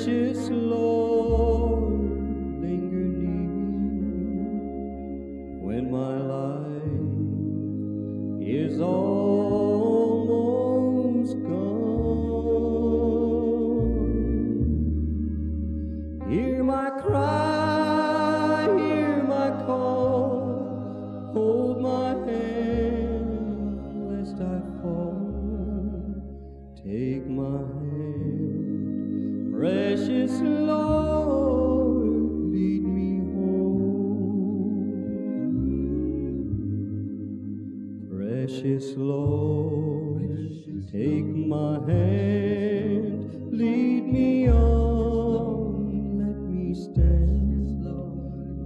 Precious Lord, linger near when my life is almost gone. Hear my cry, hear my call, hold my hand lest I fall. Take my hand, precious Lord, lead me home. Precious Lord, take my hand, lead me on, let me stand.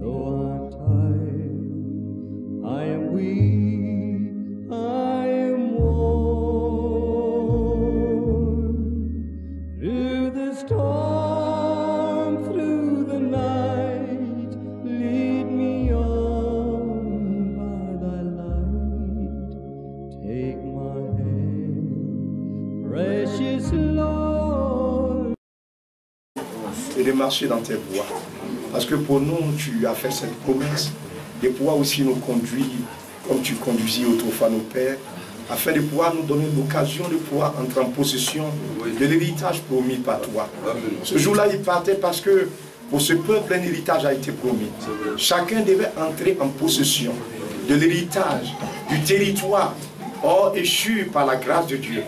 Though I'm tired, I am weak, I am worn. Through the storm, through the night, lead me on by thy light. Take my hand, precious Lord. Et de marcher dans tes voies. Parce que pour nous, tu as fait cette promesse de pouvoir aussi nous conduire comme tu conduisis autrefois nos pères, afin de pouvoir nous donner l'occasion de pouvoir entrer en possession de l'héritage promis par toi. Ce jour-là, il partait parce que pour ce peuple, un héritage a été promis. Chacun devait entrer en possession de l'héritage, du territoire, or échu par la grâce de Dieu,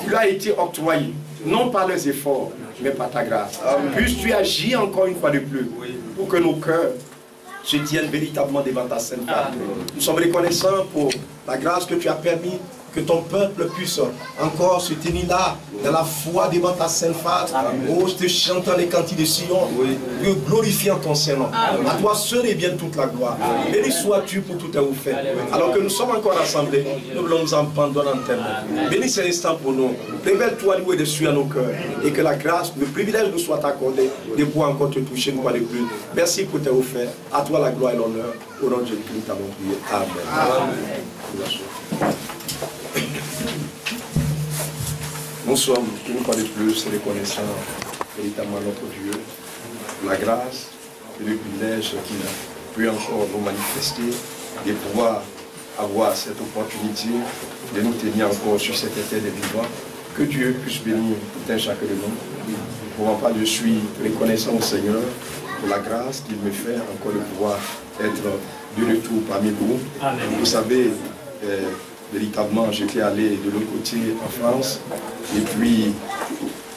qui lui a été octroyé, non par les efforts, mais par ta grâce. Puisses-tu agir encore une fois de plus, pour que nos cœurs se tiennent véritablement devant ta sainte face. Nous sommes reconnaissants pour la grâce que tu as permis que ton peuple puisse encore se tenir là, dans la foi devant ta sainte face, oh, te chantant les cantiques de Sion, glorifiant ton Saint-Nom. À toi seul est bien toute la gloire. Béni sois-tu pour tout tes offert. Alors que nous sommes encore rassemblés, nous voulons nous abandonner en tes mains. Bénis cet instant pour nous. Révèle-toi loué dessus à nos cœurs. Et que la grâce, le privilège nous soit accordé de pouvoir encore te toucher une fois de plus. Merci pour tes offerts. À toi la gloire et l'honneur. Au nom de Jésus-Christ, nous t'avons prié. Amen. Nous sommes une fois de plus reconnaissants véritablement notre Dieu pour la grâce et le privilège qu'il a pu encore nous manifester, de pouvoir avoir cette opportunité de nous tenir encore sur cette terre des vivants. Que Dieu puisse bénir tout un chacun de nous. Pour ma part, je suis reconnaissant au Seigneur pour la grâce qu'il me fait encore de pouvoir être de retour parmi vous. Vous savez, véritablement, j'étais allé de l'autre côté en France, et puis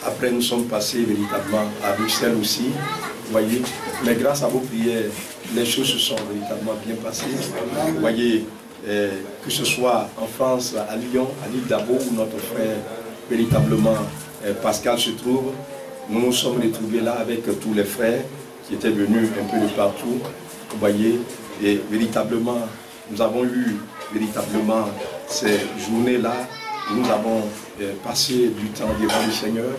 après nous sommes passés véritablement à Bruxelles aussi, vous voyez, mais grâce à vos prières, les choses se sont véritablement bien passées. Vous voyez, que ce soit en France, à Lyon, à l'île d'Abo, où notre frère véritablement Pascal se trouve, nous nous sommes retrouvés là avec tous les frères qui étaient venus un peu de partout, vous voyez, et véritablement, nous avons eu véritablement ces journées-là, nous avons passé du temps devant le Seigneur,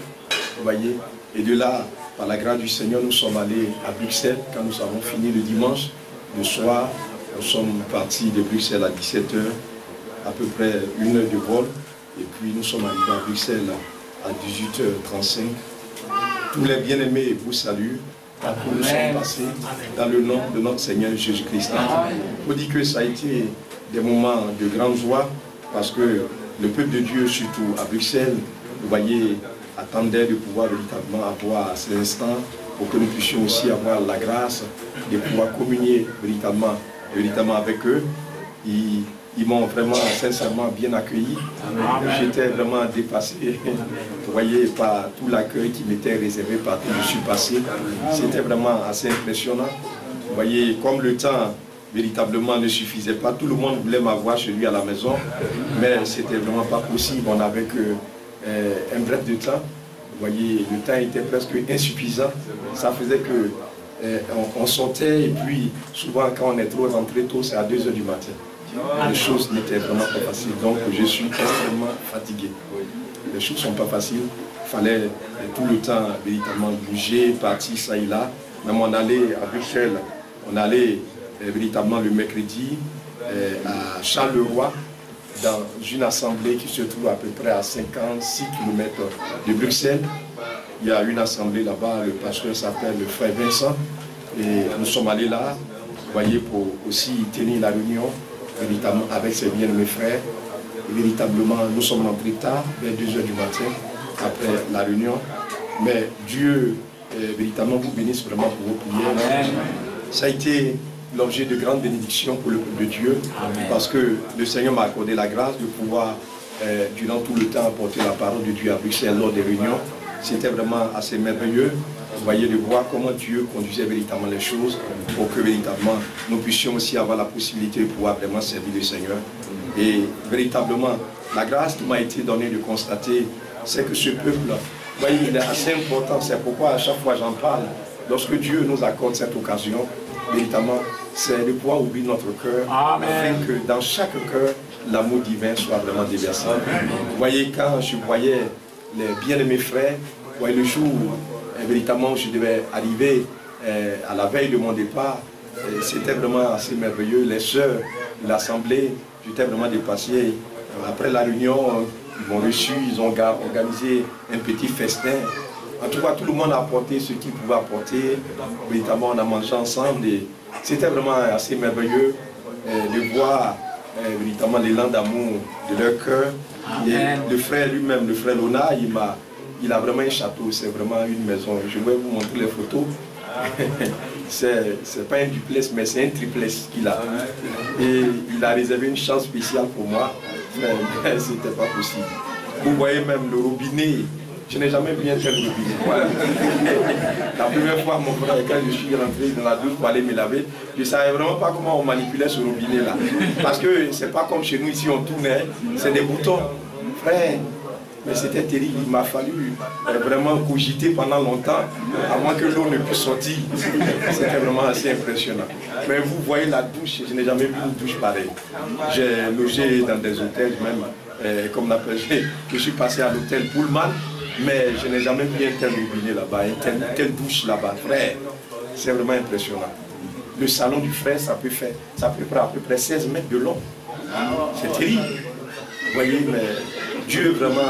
vous voyez, et de là, par la grâce du Seigneur, nous sommes allés à Bruxelles. Quand nous avons fini le dimanche, le soir, nous sommes partis de Bruxelles à 17 h, à peu près 1 heure de vol, et puis nous sommes arrivés à Bruxelles à 18 h 35. Tous les bien-aimés vous saluent. Nous sommes passés dans le nom de notre Seigneur Jésus-Christ. Il faut dire que ça a été des moments de grande joie, parce que le peuple de Dieu, surtout à Bruxelles, vous voyez, attendait de pouvoir véritablement avoir ces instants pour que nous puissions aussi avoir la grâce de pouvoir communier véritablement avec eux. Ils m'ont vraiment sincèrement bien accueilli. J'étais vraiment dépassé, vous voyez, par tout l'accueil qui m'était réservé partout où je suis passé. C'était vraiment assez impressionnant. Vous voyez, comme le temps véritablement ne suffisait pas, tout le monde voulait m'avoir chez lui à la maison, mais c'était vraiment pas possible. On n'avait qu'un bref de temps. Vous voyez, le temps était presque insuffisant. Ça faisait que on sortait, et puis souvent quand on est trop rentré tôt, c'est à 2 h du matin. Les choses n'étaient vraiment pas faciles, donc je suis extrêmement fatigué. Les choses ne sont pas faciles, il fallait tout le temps véritablement bouger, partir ça et là. Même on allait à Bruxelles, on allait véritablement le mercredi à Charleroi, dans une assemblée qui se trouve à peu près à 56 km de Bruxelles. il y a une assemblée là-bas, le pasteur s'appelle le frère Vincent, et nous sommes allés là, vous voyez, pour aussi tenir la réunion, véritablement avec ses bien-aimés frères. Et véritablement, nous sommes rentrés tard, vers 2 h du matin, après la réunion. Mais Dieu, véritablement, vous bénisse vraiment pour vos prières. Ça a été l'objet de grandes bénédictions pour le peuple de Dieu, parce que le Seigneur m'a accordé la grâce de pouvoir, durant tout le temps, apporter la parole de Dieu à Bruxelles lors des réunions. C'était vraiment assez merveilleux. Vous voyez, de voir comment Dieu conduisait véritablement les choses pour que véritablement nous puissions aussi avoir la possibilité de pouvoir vraiment servir le Seigneur. Et véritablement, la grâce qui m'a été donnée de constater, c'est que ce peuple, vous voyez, il est assez important. C'est pourquoi à chaque fois j'en parle. Lorsque Dieu nous accorde cette occasion, véritablement, c'est de pouvoir ouvrir notre cœur, afin que dans chaque cœur, l'amour divin soit vraiment déversé. Vous voyez, quand je voyais les bien-aimés frères, vous voyez, le jour véritablement je devais arriver à la veille de mon départ, c'était vraiment assez merveilleux. Les sœurs de l'assemblée, j'étais vraiment dépassé. Après la réunion, ils m'ont reçu, ils ont organisé un petit festin. En tout cas, tout le monde a apporté ce qu'il pouvait apporter. Véritablement, on a mangé ensemble et c'était vraiment assez merveilleux de voir véritablement l'élan d'amour de leur cœur. Et le frère lui-même, le frère Lona, il a vraiment un château, c'est vraiment une maison. Je vais vous montrer les photos. C'est pas un duplex, mais c'est un triplex qu'il a. Et il a réservé une chambre spéciale pour moi, mais c'était pas possible. Vous voyez même le robinet, je n'ai jamais vu un tel robinet. Voilà. La première fois, mon frère, quand je suis rentré dans la douche pour aller me laver, je ne savais vraiment pas comment on manipulait ce robinet-là. Parce que c'est pas comme chez nous ici, on tournait, c'est des boutons. Frère, mais c'était terrible, il m'a fallu vraiment cogiter pendant longtemps avant que l'eau ne puisse sortir. C'était vraiment assez impressionnant. Mais vous voyez la douche, je n'ai jamais vu une douche pareille. J'ai logé dans des hôtels même, comme on appelle, je suis passé à l'hôtel Pullman, mais je n'ai jamais vu un tel robinet là-bas, une telle douche là-bas. Frère, c'est vraiment impressionnant. Le salon du frère, ça peut prendre à peu près 16 mètres de long. C'est terrible. Vous voyez, mais Dieu vraiment...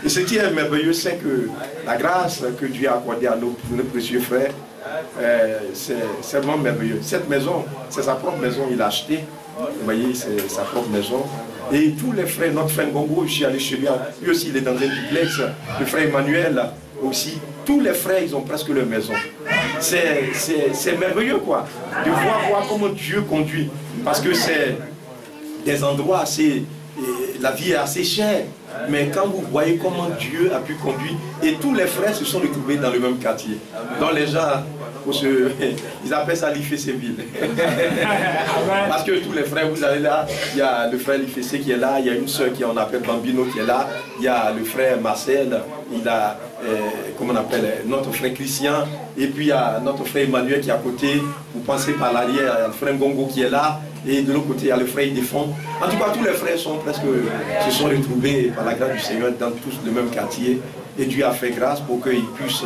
Et ce qui est merveilleux, c'est que la grâce que Dieu a accordée à nos précieux frères, c'est vraiment merveilleux. Cette maison, c'est sa propre maison, il a acheté. Vous voyez, c'est sa propre maison. Et tous les frères, notre frère Ngongo, je suis allé chez lui, lui aussi il est dans un duplex. Le frère Emmanuel aussi. Tous les frères, ils ont presque leur maison. C'est merveilleux, quoi, de voir comment Dieu conduit. Parce que c'est des endroits assez... La vie est assez chère, mais quand vous voyez comment Dieu a pu conduire, et tous les frères se sont retrouvés dans le même quartier. Donc les gens, ils appellent ça l'IFC-ville. Parce que tous les frères, vous allez là, il y a le frère l'IFC qui est là, il y a une soeur qui on appelle Bambino qui est là, il y a le frère Marcel, il a, comment on appelle, notre frère Christian, et puis il y a notre frère Emmanuel qui est à côté, vous pensez par l'arrière, il y a le frère Ngongo qui est là, et de l'autre côté, il y a le frère Idéfond. En tout cas, tous les frères se sont retrouvés par la grâce du Seigneur dans tous le même quartier. Et Dieu a fait grâce pour que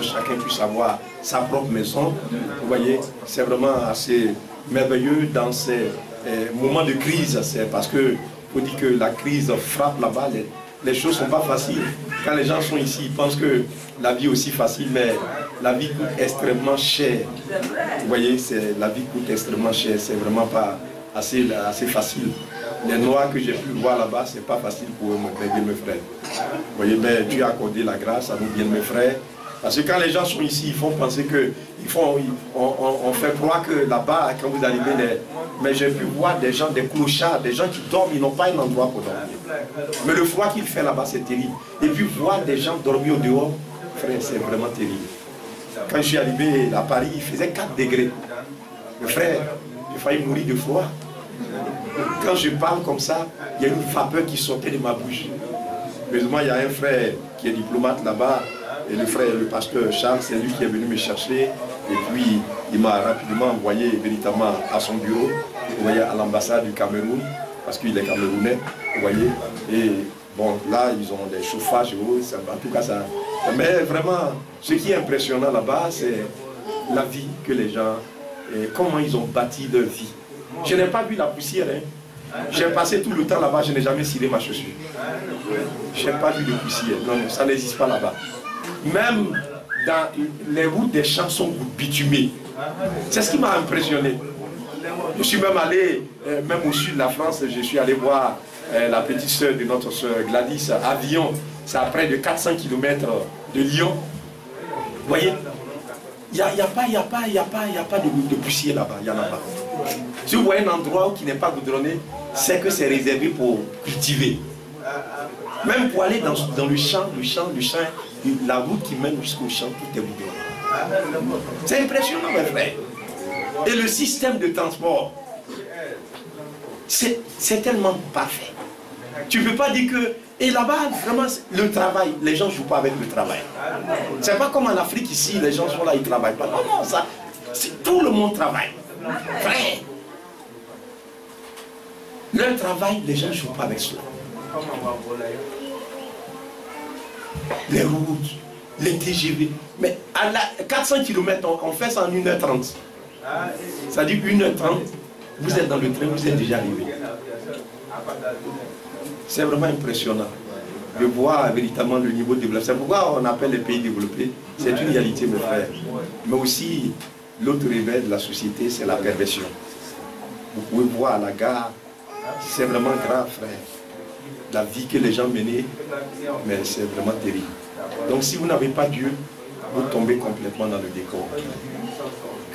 chacun puisse avoir sa propre maison. Vous voyez, c'est vraiment assez merveilleux dans ces moments de crise. C'est parce que faut dire que la crise frappe là-bas. Les choses ne sont pas faciles. Quand les gens sont ici, ils pensent que la vie est aussi facile, mais la vie coûte extrêmement cher. Vous voyez, la vie coûte extrêmement cher. C'est vraiment pas assez facile. Les noirs que j'ai pu voir là-bas, c'est pas facile pour mes frères. Vous voyez, mais Dieu a accordé la grâce à nous bien mes frères. Parce que quand les gens sont ici, ils font penser que on fait croire que là-bas, quand vous arrivez, mais j'ai pu voir des gens, des clochards, des gens qui dorment, ils n'ont pas un endroit pour dormir. Mais le froid qu'il fait là-bas, c'est terrible. Et puis voir des gens dormir au dehors, frère, c'est vraiment terrible. Quand je suis arrivé à Paris, il faisait 4 degrés. Le frère, j'ai failli mourir de froid. Quand je parle comme ça, il y a une vapeur qui sortait de ma bouche. Heureusement, il y a un frère qui est diplomate là-bas, et le frère, le pasteur Charles, c'est lui qui est venu me chercher, et puis il m'a rapidement envoyé véritablement à son bureau, vous voyez, à l'ambassade du Cameroun, parce qu'il est camerounais, vous voyez, et bon, là, ils ont des chauffages, en tout cas, ça... Mais vraiment, ce qui est impressionnant là-bas, c'est la vie que les gens, et comment ils ont bâti leur vie. Je n'ai pas vu la poussière, hein. J'ai passé tout le temps là-bas, je n'ai jamais ciré ma chaussure. Je n'ai pas vu de poussière, non, ça n'existe pas là-bas. Même les routes des champs sont bitumées. C'est ce qui m'a impressionné. Je suis même allé, même au sud de la France, je suis allé voir la petite soeur de notre soeur Gladys à Avignon. C'est à près de 400 km de Lyon. Vous voyez, il n'y a pas de poussière là-bas, il n'y en a pas. Si vous voyez un endroit qui n'est pas goudronné, c'est que c'est réservé pour cultiver. Même pour aller dans le champ, la route qui mène jusqu'au champ, tout est goudronné. C'est impressionnant, mes frères. Et le système de transport, c'est tellement parfait. Tu ne peux pas dire que... Et là-bas, vraiment, le travail, les gens ne jouent pas avec le travail. C'est pas comme en Afrique ici, les gens sont là, ils ne travaillent pas. Non, non, ça, tout le monde travaille. Frère. Le travail, les gens ne jouent pas avec cela. Les routes, les TGV. Mais à 400 km, on fait ça en 1h30. Ça dit 1h30, vous êtes dans le train, vous êtes déjà arrivé. C'est vraiment impressionnant de voir véritablement le niveau de développement. C'est pourquoi on appelle les pays développés. C'est une réalité, mes frères. Mais aussi, l'autre réveil de la société, c'est la perversion. Vous pouvez voir à la gare, c'est vraiment grave, frère. La vie que les gens menaient, mais c'est vraiment terrible. Donc si vous n'avez pas Dieu, vous tombez complètement dans le décor.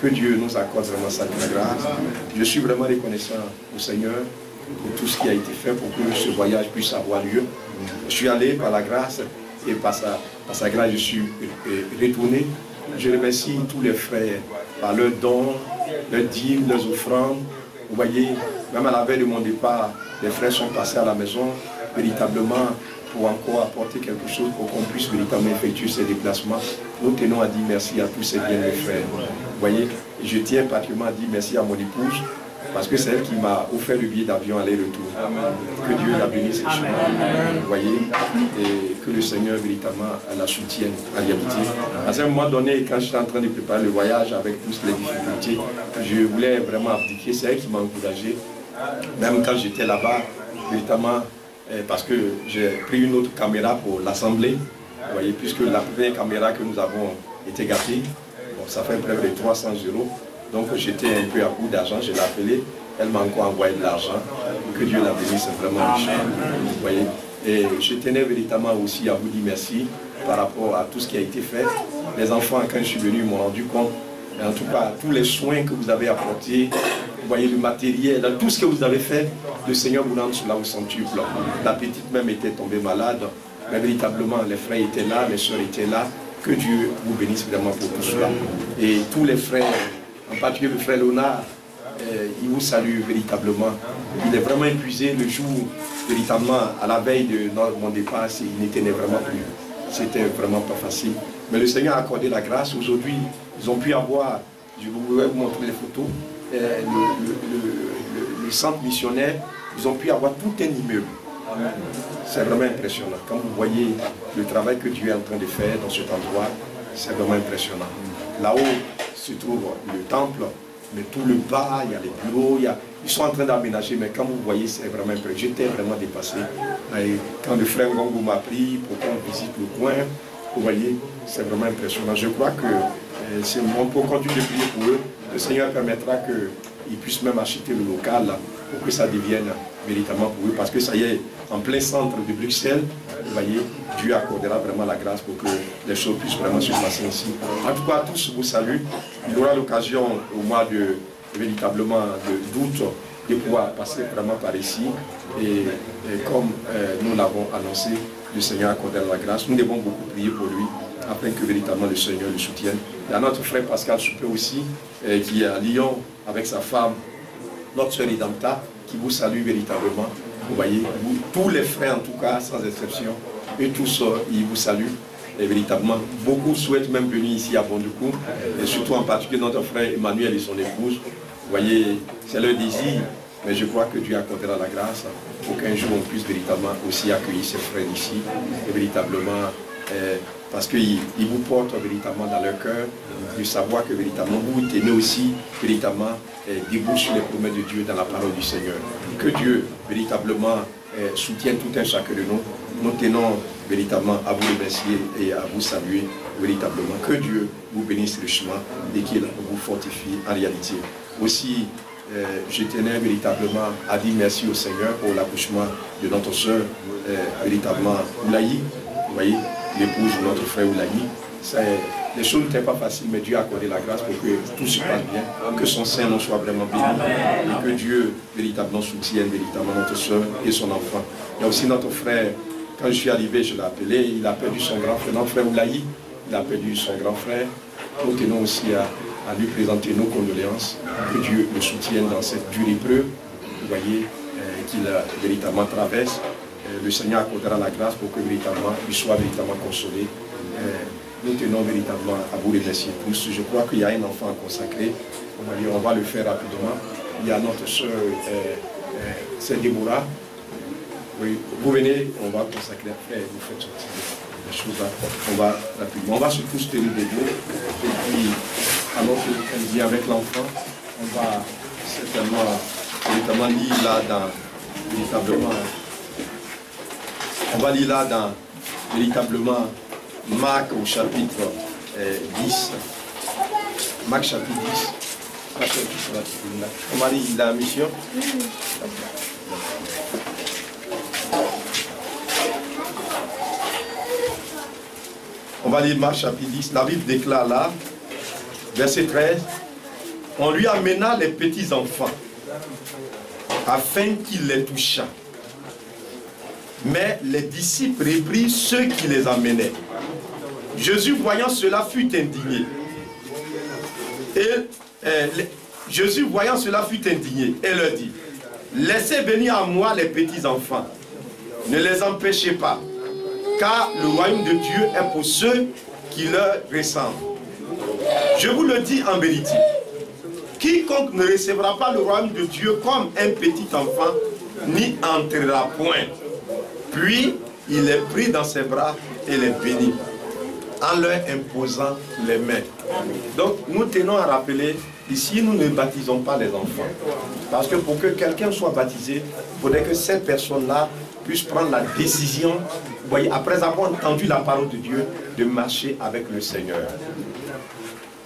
Que Dieu nous accorde vraiment sa grâce. Je suis vraiment reconnaissant au Seigneur pour tout ce qui a été fait pour que ce voyage puisse avoir lieu. Je suis allé par la grâce et par sa grâce je suis retourné. Je remercie tous les frères par leurs dons, leurs dîmes, leurs offrandes. Vous voyez, même à la veille de mon départ, les frères sont passés à la maison véritablement pour encore apporter quelque chose pour qu'on puisse véritablement effectuer ces déplacements. Nous tenons à dire merci à tous ces bien-aimés frères. Vous voyez, je tiens particulièrement à dire merci à mon épouse, parce que c'est elle qui m'a offert le billet d'avion aller-retour. Que Dieu la bénisse et vous voyez, et que le Seigneur véritablement la soutienne en réalité. À un moment donné, quand j'étais en train de préparer le voyage avec toutes les difficultés, je voulais vraiment abdiquer. C'est elle qui m'a encouragé. Même quand j'étais là-bas, véritablement, parce que j'ai pris une autre caméra pour l'assemblée. Vous voyez, puisque la première caméra que nous avons été gâtée, bon, ça fait près de 300 €. Donc j'étais un peu à court d'argent, je l'ai appelée, elle m'a encore envoyé de l'argent. Que Dieu la bénisse, c'est vraiment riche. Vous voyez. Et je tenais véritablement aussi à vous dire merci par rapport à tout ce qui a été fait. Les enfants, quand je suis venu, m'ont rendu compte, en tout cas, tous les soins que vous avez apportés, vous voyez le matériel, tout ce que vous avez fait, le Seigneur vous rend cela au centuple. La petite même était tombée malade, mais véritablement les frères étaient là, les soeurs étaient là. Que Dieu vous bénisse vraiment pour tout cela. Et tous les frères, en particulier le frère Léonard, il vous salue véritablement. Il est vraiment épuisé le jour, véritablement, à la veille de mon départ, il n'était vraiment plus. C'était vraiment pas facile. Mais le Seigneur a accordé la grâce. Aujourd'hui, ils ont pu avoir, je vais vous montrer les photos, le centre missionnaire, ils ont pu avoir tout un immeuble. C'est vraiment impressionnant. Quand vous voyez le travail que Dieu est en train de faire dans cet endroit, c'est vraiment impressionnant. Là-haut se trouve le temple, mais tout le bas, il y a les bureaux, ils sont en train d'aménager, mais quand vous voyez, c'est vraiment impressionnant. J'étais vraiment dépassé. Et quand le frère Ngongo m'a pris pour qu'on visite le coin, vous voyez, c'est vraiment impressionnant. Je crois que on peut continuer de prier pour eux. Le Seigneur permettra qu'ils puissent même acheter le local là, pour que ça devienne véritablement pour eux. Parce que ça y est, en plein centre de Bruxelles, vous voyez, Dieu accordera vraiment la grâce pour que les choses puissent vraiment se passer ici. En tout cas, tous vous saluent. Il aura l'occasion au mois de véritablement d'août de pouvoir passer vraiment par ici. Et comme nous l'avons annoncé, le Seigneur accordera la grâce. Nous devons beaucoup prier pour lui, afin que véritablement le Seigneur le soutienne. Il y a notre frère Pascal Soupé aussi, qui est à Lyon avec sa femme, notre soeur Idamta, qui vous salue véritablement. Vous voyez, tous les frères en tout cas, sans exception, et tous, ils vous saluent. Et véritablement, beaucoup souhaitent même venir ici à Bondoukou, et surtout en particulier notre frère Emmanuel et son épouse. Vous voyez, c'est leur désir, mais je crois que Dieu accordera la grâce pour qu'un jour on puisse véritablement aussi accueillir ces frères ici, et véritablement, parce qu'ils vous portent véritablement dans leur cœur, de savoir que véritablement vous tenez aussi véritablement debout sur les promesses de Dieu dans la parole du Seigneur. Que Dieu véritablement soutienne tout un chacun de nous. Nous tenons véritablement à vous remercier et à vous saluer véritablement. Que Dieu vous bénisse richement et qu'il vous fortifie en réalité. Aussi, je tenais véritablement à dire merci au Seigneur pour l'accouchement de notre soeur, véritablement Oulaï, vous voyez, l'épouse de notre frère Oulaï. Les choses n'étaient pas faciles, mais Dieu a accordé la grâce pour que tout se passe bien, que son sein nous soit vraiment béni, et que Dieu véritablement soutienne véritablement notre soeur et son enfant. Il y a aussi notre frère, quand je suis arrivé, je l'ai appelé, il a perdu son grand frère, notre frère Oulaï, il a perdu son grand frère. Nous tenons aussi à lui présenter nos condoléances, que Dieu le soutienne dans cette dure épreuve, vous voyez, qu'il véritablement traverse. Le Seigneur accordera la grâce pour que véritablement il soit véritablement consolé. Nous tenons véritablement à vous remercier tous. Je crois qu'il y a un enfant à consacrer. On va le faire rapidement. Il y a notre soeur, c'est Déborah. Oui, vous venez, on va consacrer après, vous faites sortir les choses là. On va rapidement. On va surtout se tenir debout. Et puis, alors qu'elle vient avec l'enfant, on va certainement lire là dans véritablement. On va lire là dans véritablement Marc au chapitre 10. Marc chapitre 10. On va lire la mission. On va lire Marc chapitre 10. La Bible déclare là, verset 13. On lui amena les petits enfants afin qu'il les touchât. Mais les disciples reprirent ceux qui les amenaient. Jésus, voyant cela, fut indigné. Jésus, voyant cela, fut indigné et leur dit, laissez venir à moi les petits enfants. Ne les empêchez pas, car le royaume de Dieu est pour ceux qui leur ressemblent. Je vous le dis en vérité, quiconque ne recevra pas le royaume de Dieu comme un petit enfant, n'y entrera point. Puis, il les prit dans ses bras et les bénit, en leur imposant les mains. Donc, nous tenons à rappeler, ici, nous ne baptisons pas les enfants. Parce que pour que quelqu'un soit baptisé, il faudrait que cette personne-là puisse prendre la décision, vous voyez, après avoir entendu la parole de Dieu, de marcher avec le Seigneur.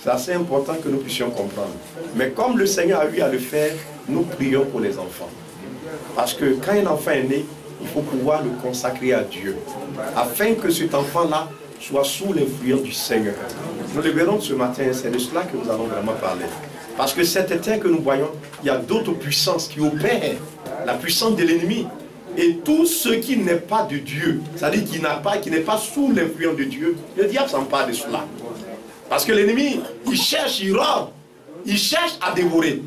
C'est assez important que nous puissions comprendre. Mais comme le Seigneur a eu à le faire, nous prions pour les enfants. Parce que quand un enfant est né, il faut pouvoir le consacrer à Dieu, afin que cet enfant-là soit sous l'influence du Seigneur. Nous le verrons ce matin, c'est de cela que nous allons vraiment parler. Parce que cette terre que nous voyons, il y a d'autres puissances qui opèrent, la puissance de l'ennemi. Et tout ce qui n'est pas de Dieu, c'est-à-dire qui n'est pas sous l'influence de Dieu, le diable s'empare de cela. Parce que l'ennemi, il cherche, il rôde, il cherche à dévorer.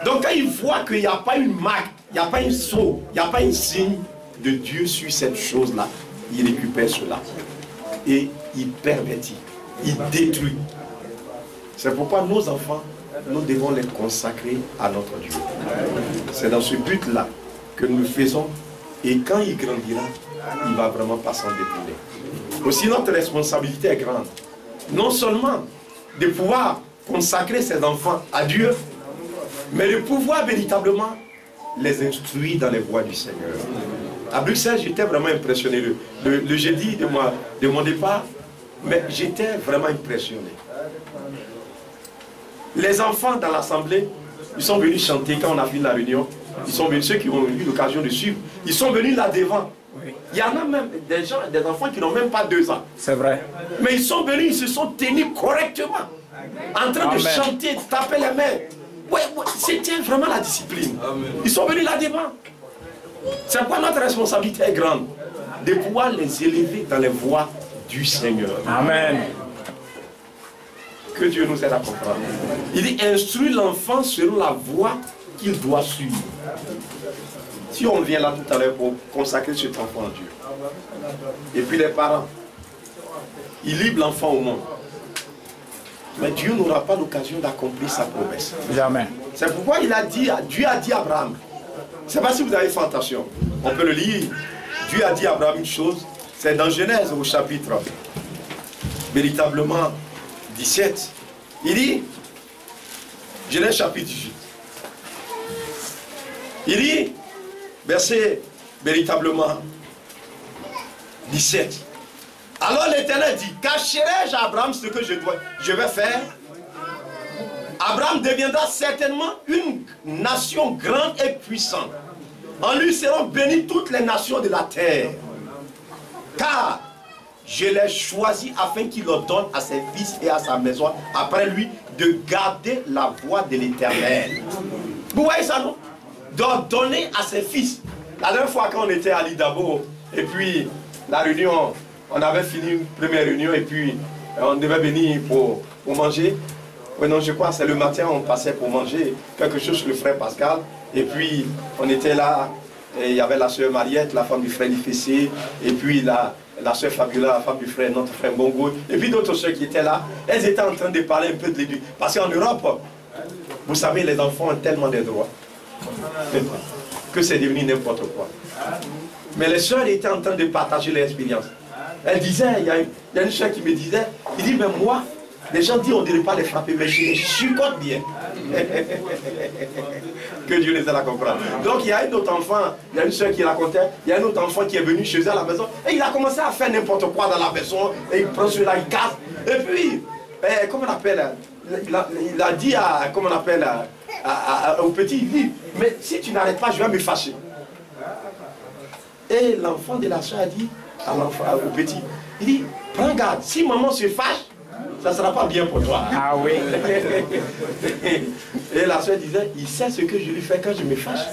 Donc quand il voit qu'il n'y a pas une marque, il n'y a pas un sceau, il n'y a pas un signe de Dieu sur cette chose-là, il récupère cela. Et il pervertit, il détruit. C'est pourquoi nos enfants, nous devons les consacrer à notre Dieu. C'est dans ce but-là que nous le faisons. Et quand il grandira, il ne va vraiment pas s'en détourner. Aussi, notre responsabilité est grande. Non seulement de pouvoir consacrer ses enfants à Dieu, mais de pouvoir véritablement les instruire dans les voies du Seigneur. À Bruxelles, j'étais vraiment impressionné. Le jeudi de mon départ, mais j'étais vraiment impressionné. Les enfants dans l'assemblée, ils sont venus chanter quand on a fini la réunion. Ils sont venus, ceux qui ont eu l'occasion de suivre, ils sont venus là devant. Il y en a même des gens, des enfants qui n'ont même pas 2 ans. C'est vrai. Mais ils sont venus, ils se sont tenus correctement, en train de chanter, de taper les mains. Ouais, c'était vraiment la discipline. Amen. Ils sont venus là devant. C'est pourquoi notre responsabilité est grande, de pouvoir les élever dans les voies du Seigneur. Amen. Que Dieu nous aide à comprendre. Il dit, instruis l'enfant selon la voie qu'il doit suivre. Si on vient là tout à l'heure pour consacrer cet enfant à Dieu, et puis les parents, ils livrent l'enfant au monde, mais Dieu n'aura pas l'occasion d'accomplir sa promesse. Jamais. C'est pourquoi Dieu a dit à Abraham, je ne sais pas si vous avez fait attention, on peut le lire, Dieu a dit à Abraham une chose, c'est dans Genèse au chapitre véritablement 17, il dit, Genèse chapitre 18, il dit, verset véritablement 17. Alors l'Éternel dit, cacherai-je à Abraham ce que je vais faire? Abraham deviendra certainement une nation grande et puissante. En lui seront bénies toutes les nations de la terre. Car je l'ai choisi afin qu'il ordonne à ses fils et à sa maison, après lui, de garder la voie de l'Éternel. Vous voyez ça, non? D'ordonner à ses fils. La dernière fois quand on était à l'Idabo, et puis la réunion, on avait fini une première réunion, et puis on devait venir pour manger. Oui, non, je crois que c'est le matin, on passait pour manger quelque chose sur le frère Pascal. Et puis, on était là, et il y avait la soeur Mariette, la femme du frère Lifessé, et puis la soeur Fabiola, la femme du frère, notre frère Bongo, et puis d'autres soeurs qui étaient là. Elles étaient en train de parler un peu de l'éducation. Parce qu'en Europe, vous savez, les enfants ont tellement de droits que c'est devenu n'importe quoi. Mais les soeurs étaient en train de partager leur expérience. Elles disaient, il y a une soeur qui me disait, il dit, mais moi, les gens disent on ne devrait pas les frapper, mais je les chicote bien. Que Dieu les aide à comprendre. Donc il y a un autre enfant, il y a une soeur qui racontait, il y a un autre enfant qui est venu chez eux à la maison, et il a commencé à faire n'importe quoi dans la maison, et il prend celui-là, il casse. Et puis, comment on appelle, il a dit à, comment on appelle, au petit, il dit, mais si tu n'arrêtes pas, je vais me fâcher. Et l'enfant de la soeur a dit au petit, il dit, prends garde, si maman se fâche, ça ne sera pas bien pour toi. Ah oui. Et la soeur disait, il sait ce que je lui fais quand je me fâche.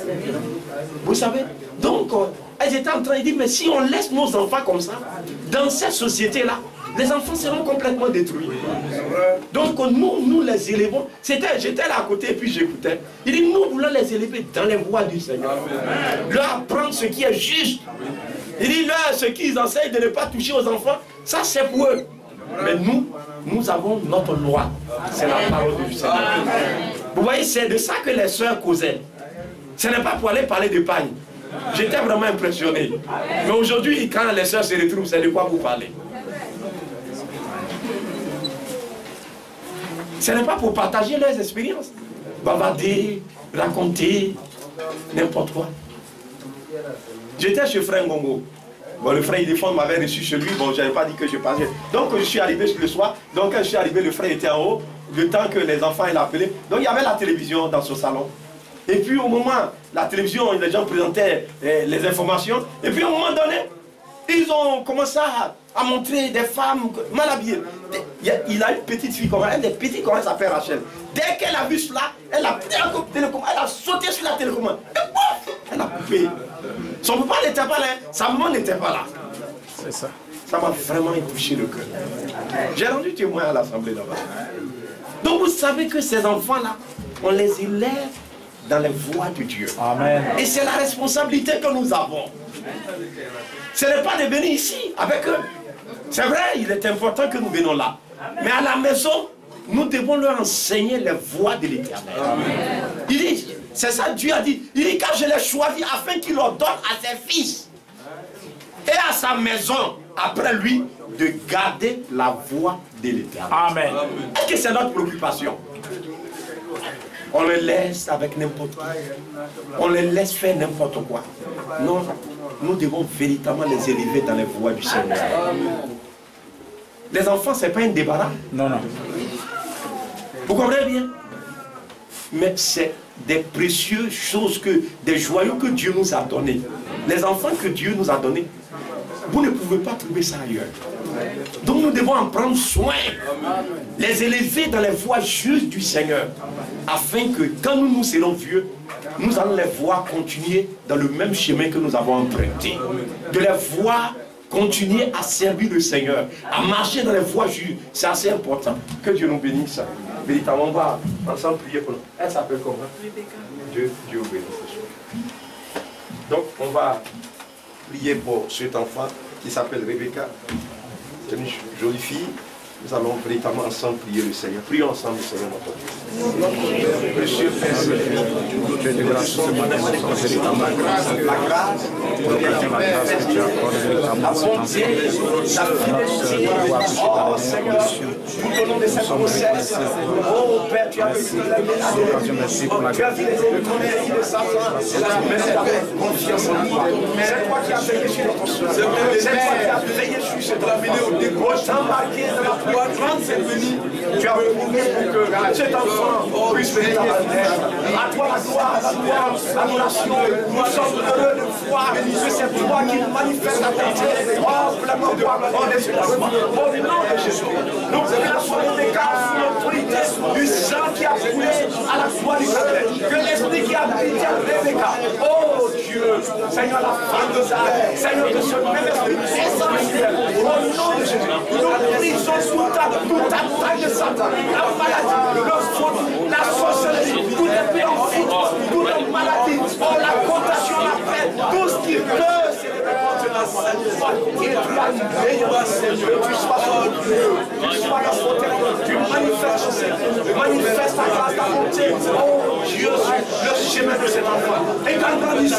Vous savez? Donc, elles étaient en train de dire, mais si on laisse nos enfants comme ça, dans cette société-là, les enfants seront complètement détruits. Donc, nous les élevons. J'étais là à côté et puis j'écoutais. Il dit, nous voulons les élever dans les voies du Seigneur. Leur apprendre ce qui est juste. Il dit, là, ce qu'ils enseignent de ne pas toucher aux enfants, ça c'est pour eux. Mais nous avons notre loi. C'est la parole du Seigneur. Vous voyez, c'est de ça que les sœurs causaient. Ce n'est pas pour aller parler de pagne. J'étais vraiment impressionné. Mais aujourd'hui, quand les sœurs se retrouvent, c'est de quoi vous parlez. Ce n'est pas pour partager leurs expériences. Bavarder, raconter, n'importe quoi. J'étais chez Frère Ngongo. Bon, le frère Idéfond m'avait reçu chez lui, bon, je n'avais pas dit que je passais. Donc, je suis arrivé le soir, donc quand je suis arrivé, le frère était en haut, le temps que les enfants l'appelaient. Donc, il y avait la télévision dans ce salon. Et puis, au moment, la télévision, les gens présentaient les informations. Et puis, au moment donné, ils ont commencé à montrer des femmes mal habillées. Il a une petite fille, elle est petite, comment elle s'appelle Rachel. Dès qu'elle a vu cela, elle a pris un coup de télécommande, elle a sauté sur la télécommande. Et pouf, elle a coupé. Son papa n'était pas là, sa maman n'était pas là. C'est ça. Ça m'a vraiment touché le cœur. J'ai rendu témoin à l'assemblée là-bas. Donc vous savez que ces enfants-là, on les élève dans les voies de Dieu. Amen. Et c'est la responsabilité que nous avons. Ce n'est pas de venir ici avec eux. C'est vrai, il est important que nous venions là. Mais à la maison, nous devons leur enseigner les voies de l'Éternel. Il dit, c'est ça Dieu a dit. Il dit, car je l'ai choisi afin qu'il ordonne à ses fils et à sa maison, après lui, de garder la voie de l'Éternel. Amen. Est-ce que c'est notre préoccupation? On les laisse avec n'importe quoi. On les laisse faire n'importe quoi. Non, nous devons véritablement les élever dans les voies du Seigneur. Les enfants, ce n'est pas un débarras. Non, non. Vous comprenez bien? Mais c'est des précieuses choses, des joyaux que Dieu nous a donnés. Les enfants que Dieu nous a donnés, vous ne pouvez pas trouver ça ailleurs. Donc nous devons en prendre soin, les élever dans les voies justes du Seigneur, afin que quand nous serons vieux, nous allons les voir continuer dans le même chemin que nous avons emprunté. De les voir continuer à servir le Seigneur, à marcher dans les voies justes. C'est assez important. Que Dieu nous bénisse. Véritablement, on va ensemble prier pour nous. Elle s'appelle comment? Rebecca. Dieu bénisse. Donc on va prier pour cet enfant qui s'appelle Rebecca. C'est une jolie fille. Nous allons véritablement ensemble prier le Seigneur. Prions ensemble le Seigneur notre Dieu. Monsieur Père Céleste, nous sommes la grâce, la bonté, la fidélité. Oh Seigneur, tout au long de cette grossesse, oh Père, tu as vécu la ménage, tu as vu les économies de Satan, mais c'est avec confiance en toi. C'est toi qui as veillé sur notre soeur. C'est toi qui as veillé sur cette enfant. Autant marqué de la foi, grande cette venue, tu as prouvé pour que cet enfant puisse venir à la terre. À toi la gloire, l'adoration. Nous sommes heureux de voir que c'est toi qui manifeste la terre. Oh, pleinement de parole et sur la foi. Au nom de Jésus, nous plaçons des cas sous l'autorité du sang qui a coulé à la foi du Seigneur. Que l'esprit qui a habité à Rebecca. Oh Dieu, Seigneur, la femme de Zara, Seigneur, que ce même esprit essentiel. Au nom de Jésus, nous brisons toute attaque de Satan, la maladie, le faute, la sorcellerie, tout esprit en foot, toute maladie, oh, la contagion, la paix, tout ce qui peut s'élever contre la maladie. Et tu as dit, Seigneur, tu sois notre Dieu, tu sois notre terre, tu manifestes ta grâce, ta bonté. Oh Dieu, le chemin de cet enfant. Et quand on dit ça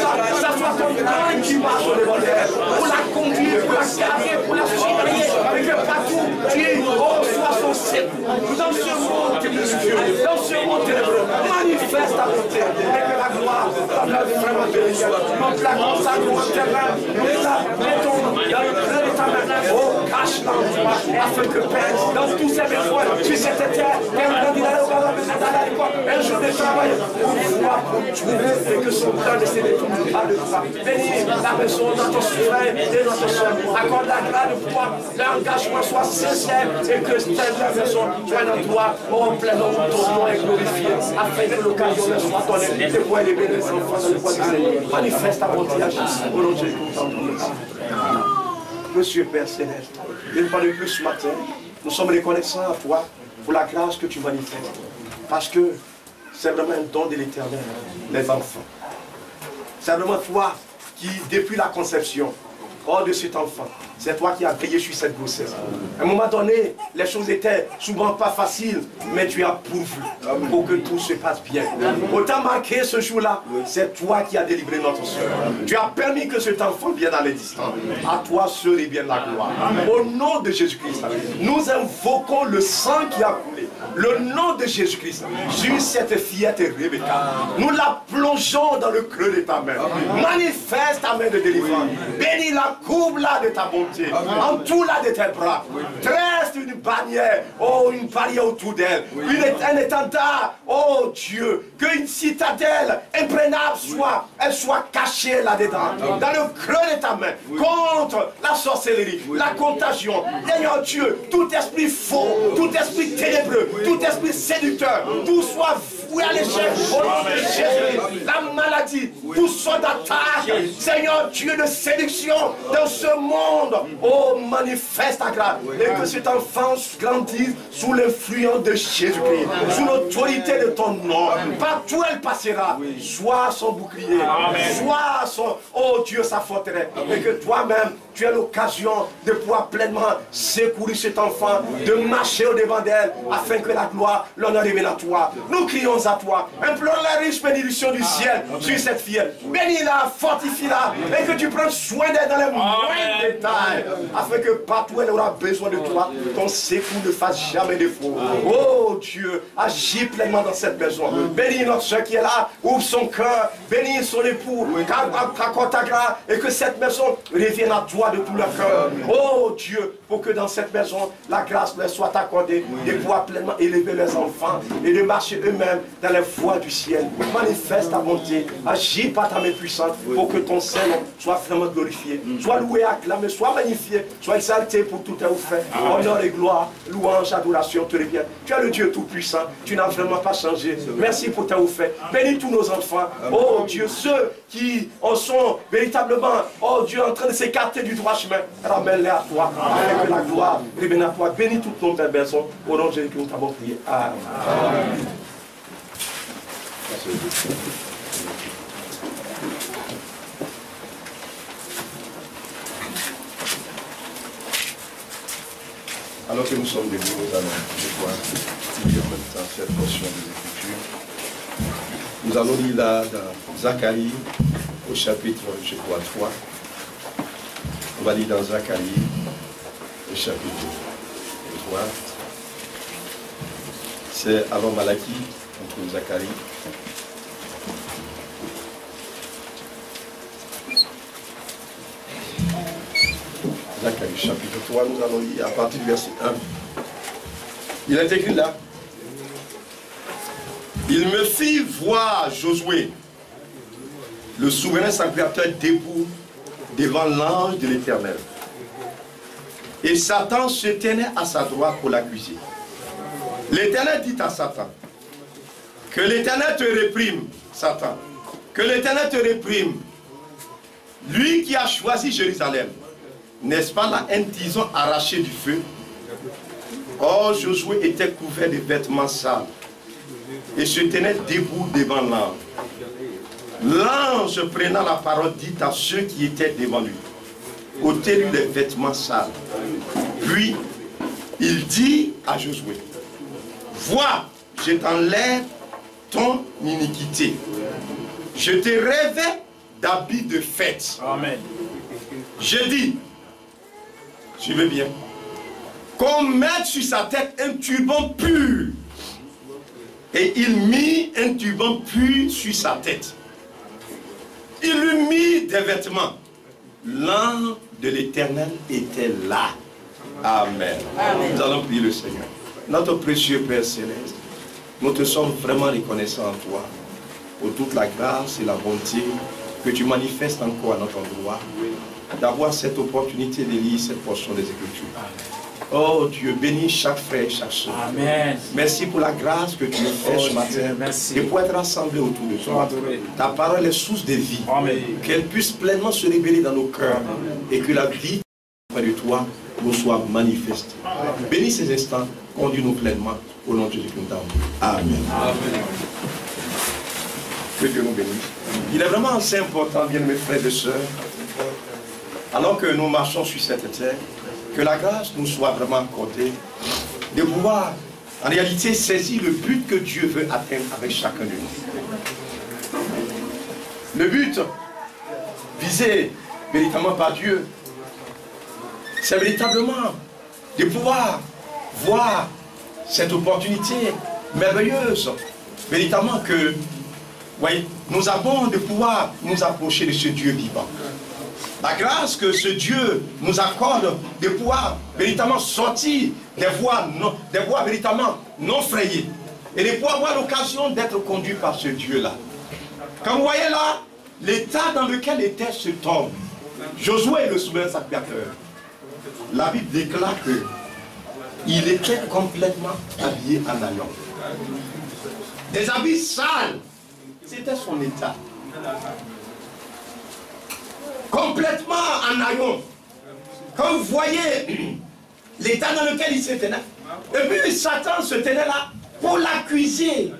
soit ton grand qui marche devant elle, pour la conduire, pour la garder, pour la surveiller, et que partout, Dieu, oh, soit son secours. Dans ce monde ténébreux, dans ce monde ténébreux, manifeste ta bonté, et que la gloire, vraiment bénie, nous la consacrons en terrain, nous la mettons dans le creux de ta main, oh, cache-la en toi, afin que Père, dans tous ces besoins, sur cette terre, un jour de travail, pour voir, pour trouver, et que son plan de ses détours pas de toi. Bénis la personne, notre frère et notre soeur, accorde la grâce de pouvoir, l'engagement soit sincère, et que cette personne soit dans toi, oh, pleinement, ton nom est glorifié, afin que l'occasion ne soit donnée, de pouvoir élever les enfants dans le bois du Seigneur. Manifeste ta bonté à Jésus, au nom de Jésus. Monsieur Père Céleste, une fois de plus ce matin, nous sommes reconnaissants à toi pour la grâce que tu manifestes. Parce que c'est vraiment un don de l'Éternel, les enfants. C'est vraiment toi qui, depuis la conception, hors de cet enfant, c'est toi qui as veillé sur cette grossesse. À un moment donné, les choses étaient souvent pas faciles, mais tu as pourvu pour que tout se passe bien. Autant marqué ce jour-là, c'est toi qui as délivré notre soeur. Tu as permis que cet enfant vienne à l'existence. À toi seul et bien la gloire. Au nom de Jésus-Christ, nous invoquons le sang qui a coulé. Le nom de Jésus-Christ sur cette fillette Rebecca. Nous la plongeons dans le creux de ta main. Manifeste ta main de délivrance. Bénis la courbe-là de ta bonté. En tout là de tes bras. Tresse une bannière. Oh, une barrière autour d'elle. Un étendard. Oh Dieu. Qu'une citadelle imprenable soit. Elle soit cachée là-dedans. Dans le creux de ta main. Contre la sorcellerie. La contagion. Seigneur Dieu. Tout esprit faux. Tout esprit ténébreux. Tout esprit séducteur. Tout soit voué à l'échec. Au nom de Jésus. La maladie. Tout soit d'attaque. Seigneur Dieu de séduction. Dans ce monde. Oh, manifeste ta grâce. Et que cet enfant grandisse sous l'influence de Jésus-Christ. Sous l'autorité de ton nom. Partout elle passera. Sois son bouclier. Sois son, oh Dieu, sa forteresse. Et que toi-même, tu as l'occasion de pouvoir pleinement secourir cet enfant, de marcher au-devant d'elle, afin que la gloire, l'honneur revienne à toi. Nous crions à toi. Implorons la riche bénédiction du ciel sur cette fillette. Bénis-la, fortifie-la, et que tu prennes soin d'elle dans les moindres détails, afin que partout elle aura besoin de toi, ton secours ne fasse jamais défaut. Oh Dieu, agis pleinement dans cette maison. Bénis notre soeur qui est là, ouvre son cœur, bénis son époux, accorde ta grâce, et que cette maison revienne à toi de tout leur cœur. Oh Dieu, pour que dans cette maison, la grâce leur soit accordée, de pouvoir pleinement élever les enfants et de marcher eux-mêmes dans les voies du ciel. Manifeste ta bonté, agis par ta main puissante pour que ton Seigneur soit vraiment glorifié, soit loué, acclamé, soit magnifié, soit exalté pour tout tes fait. Honneur et gloire, louange, adoration te revient. Tu es le Dieu tout-puissant, tu n'as vraiment pas changé. Merci pour tes fait. Bénis tous nos enfants. Oh Dieu, ceux qui en sont véritablement, oh Dieu, en train de s'écarter du droit chemin, ramène-les à toi, avec la gloire, reviens à toi. Bénis toutes nos personnes. Au nom de Jésus, nous t'avons prié. Amen. Alors que nous sommes debout, nous allons pouvoir lire en même temps cette portion des Écritures. Nous allons lire là dans Zacharie, au chapitre, je crois, 3. On va lire dans Zacharie, au chapitre 3. C'est avant Malachie, on trouve Zacharie. Zacharie, chapitre 3, nous allons lire à partir du verset 1. Il est écrit là. Il me fit voir Josué, le souverain sacrificateur, debout devant l'ange de l'Éternel. Et Satan se tenait à sa droite pour l'accuser. L'Éternel dit à Satan, que l'Éternel te réprime, Satan, que l'Éternel te réprime, lui qui a choisi Jérusalem. N'est-ce pas là un tison arraché du feu? Or Josué était couvert de vêtements sales et se tenait debout devant l'ange. L'ange prenant la parole dit à ceux qui étaient devant lui, ôtez-lui les vêtements sales. Puis il dit à Josué, vois, je t'enlève ton iniquité. Je te revêts d'habits de fête. Amen. Je dis, suivez bien, qu'on mette sur sa tête un turban pur. Et il mit un turban pur sur sa tête. Il lui mit des vêtements. L'ange de l'Éternel était là. Amen. Amen. Nous allons prier le Seigneur. Notre précieux Père Céleste, nous te sommes vraiment reconnaissants en toi pour toute la grâce et la bonté que tu manifestes encore à notre endroit, d'avoir cette opportunité de lire cette portion des Écritures. Oh Dieu, bénis chaque frère et chaque soeur. Amen. Merci pour la grâce que tu nous fais ce matin. Merci. Et pour être rassemblés autour de toi. Ta parole est source de vie. Qu'elle puisse pleinement se révéler dans nos cœurs. Amen. Et que la vie près de toi nous soit manifestée. Amen. Bénis ces instants, conduis-nous pleinement au nom de Jésus-Christ. Amen. Amen. Que Dieu nous bénisse. Il est vraiment assez important, bien mes frères et sœurs, alors que nous marchons sur cette terre, que la grâce nous soit vraiment accordée, de pouvoir en réalité saisir le but que Dieu veut atteindre avec chacun de nous. Le but visé véritablement par Dieu, c'est véritablement de pouvoir voir cette opportunité merveilleuse, véritablement que voyez, nous avons de pouvoir nous approcher de ce Dieu vivant. La grâce que ce Dieu nous accorde de pouvoir véritablement sortir des voies véritablement non frayées et de pouvoir avoir l'occasion d'être conduit par ce Dieu-là. Quand vous voyez là, l'état dans lequel était ce homme, Josué le souverain sacrificateur, la Bible déclare qu'il était complètement habillé en haillons. Des habits sales, c'était son état. Complètement en haillons. Quand vous voyez l'état dans lequel il se tenait. Et puis Satan se tenait là pour l'accuser.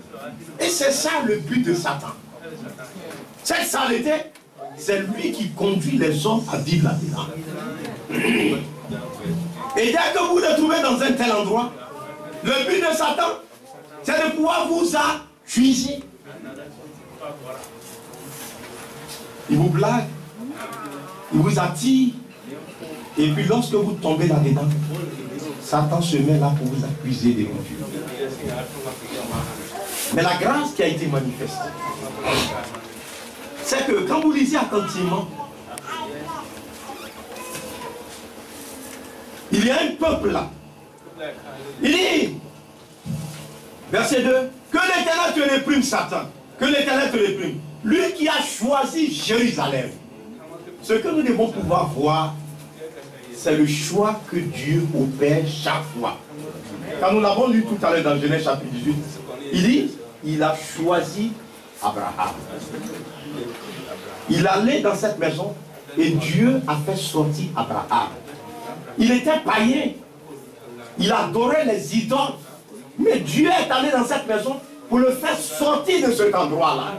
Et c'est ça le but de Satan. Cette saleté, c'est lui qui conduit les hommes à vivre là-dedans. Et dès que vous vous trouvez dans un tel endroit, le but de Satan, c'est de pouvoir vous accuser. Il vous blague. Il vous attire. Et puis lorsque vous tombez là-dedans, Satan se met là pour vous accuser des Dieu. Mais la grâce qui a été manifestée, c'est que quand vous lisez attentivement, il y a un peuple là. Il dit, verset 2, que l'Éternel te réprime, Satan. Que l'Éternel te réprime. Lui qui a choisi Jérusalem. Ce que nous devons pouvoir voir, c'est le choix que Dieu opère chaque fois. Quand nous l'avons lu tout à l'heure dans Genèse chapitre 18, il dit, il a choisi Abraham. Il allait dans cette maison et Dieu a fait sortir Abraham. Il était païen. Il adorait les idoles. Mais Dieu est allé dans cette maison pour le faire sortir de cet endroit-là.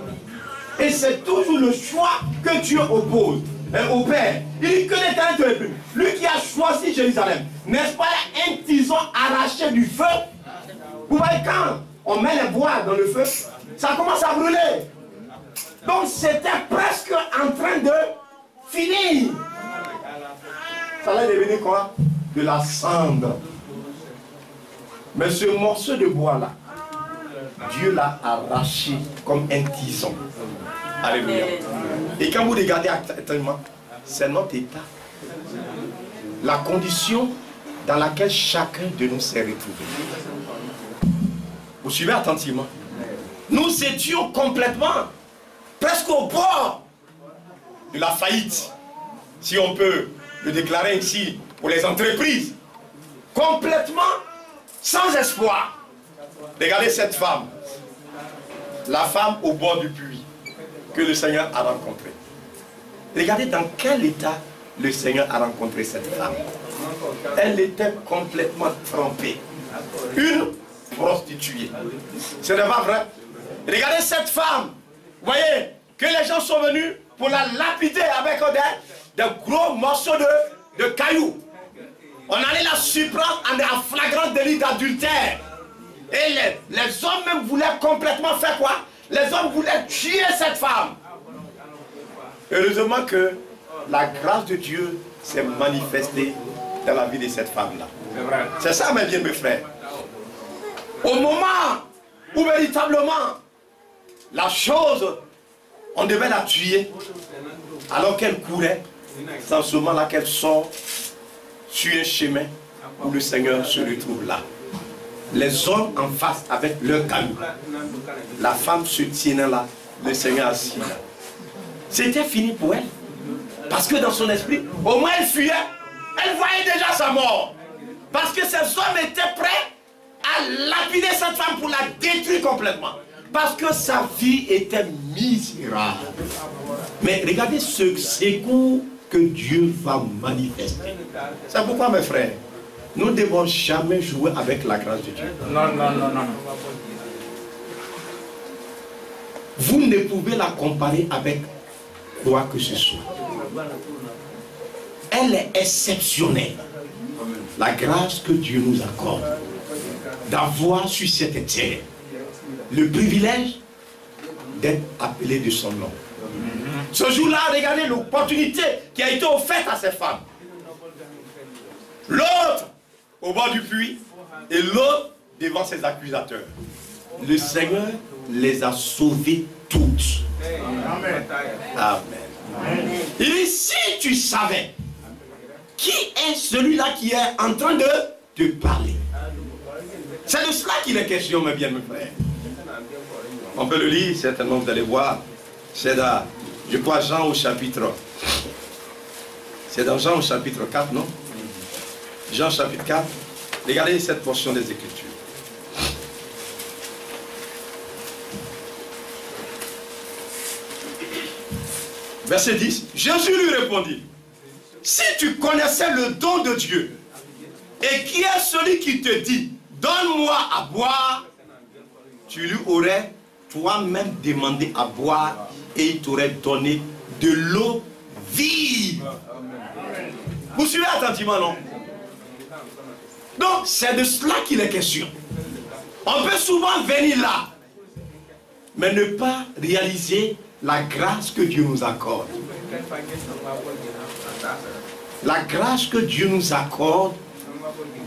Et c'est toujours le choix que Dieu oppose. au Père. Il dit que l'Éternel te réprime. Lui qui a choisi Jérusalem, n'est-ce pas là un tison arraché du feu? Vous voyez, quand on met les bois dans le feu, ça commence à brûler. Donc c'était presque en train de finir. Ça allait devenir quoi? De la cendre. Mais ce morceau de bois là, Dieu l'a arraché comme un tison. Alléluia. Et quand vous regardez actuellement, c'est notre état. La condition dans laquelle chacun de nous s'est retrouvé. Vous suivez attentivement. Nous étions complètement, presque au bord de la faillite. Si on peut le déclarer ici pour les entreprises. Complètement sans espoir. Regardez cette femme. La femme au bord du puits que le Seigneur a rencontrée. Regardez dans quel état le Seigneur a rencontré cette femme. Elle était complètement trempée. Une prostituée. Ce n'est pas vrai? Regardez cette femme. Vous voyez que les gens sont venus pour la lapider avec des gros morceaux de cailloux. On allait la surprendre en flagrant délit d'adultère. Et les hommes même voulaient complètement faire quoi? Les hommes voulaient tuer cette femme. Heureusement que la grâce de Dieu s'est manifestée dans la vie de cette femme-là. C'est ça, mes bien, mes frères. Au moment où véritablement la chose, on devait la tuer, alors qu'elle courait, c'est en ce moment-là qu'elle sort sur un chemin où le Seigneur se retrouve là. Les hommes en face avec leur caillou. La femme se tienne là, le Seigneur assis là. C'était fini pour elle. Parce que dans son esprit, au moins elle fuyait. Elle voyait déjà sa mort. Parce que ces hommes étaient prêts à lapider cette femme pour la détruire complètement. Parce que sa vie était misérable. Mais regardez ce secours que Dieu va manifester. C'est pourquoi, mes frères, nous ne devons jamais jouer avec la grâce de Dieu. Non, non, non, non. Vous ne pouvez la comparer avec quoi que ce soit. Elle est exceptionnelle. La grâce que Dieu nous accorde d'avoir sur cette terre le privilège d'être appelé de son nom. Ce jour-là, regardez l'opportunité qui a été offerte à ces femmes. L'autre au bord du puits et l'autre devant ses accusateurs. Le Seigneur les a sauvées toutes. Amen. Amen. Il dit, si tu savais qui est celui-là qui est en train de te parler. C'est de cela qu'il est question, mes bien, mes frères. On peut le lire, certainement vous allez voir. C'est dans, je crois, Jean au chapitre. C'est dans Jean au chapitre 4, non? Jean chapitre 4. Regardez cette portion des Écritures. Verset 10. Jésus lui répondit, si tu connaissais le don de Dieu, et qui est celui qui te dit, donne-moi à boire, tu lui aurais toi-même demandé à boire, et il t'aurait donné de l'eau vive. Vous suivez attentivement, non? Donc, c'est de cela qu'il est question. On peut souvent venir là, mais ne pas réaliser la grâce que Dieu nous accorde. La grâce que Dieu nous accorde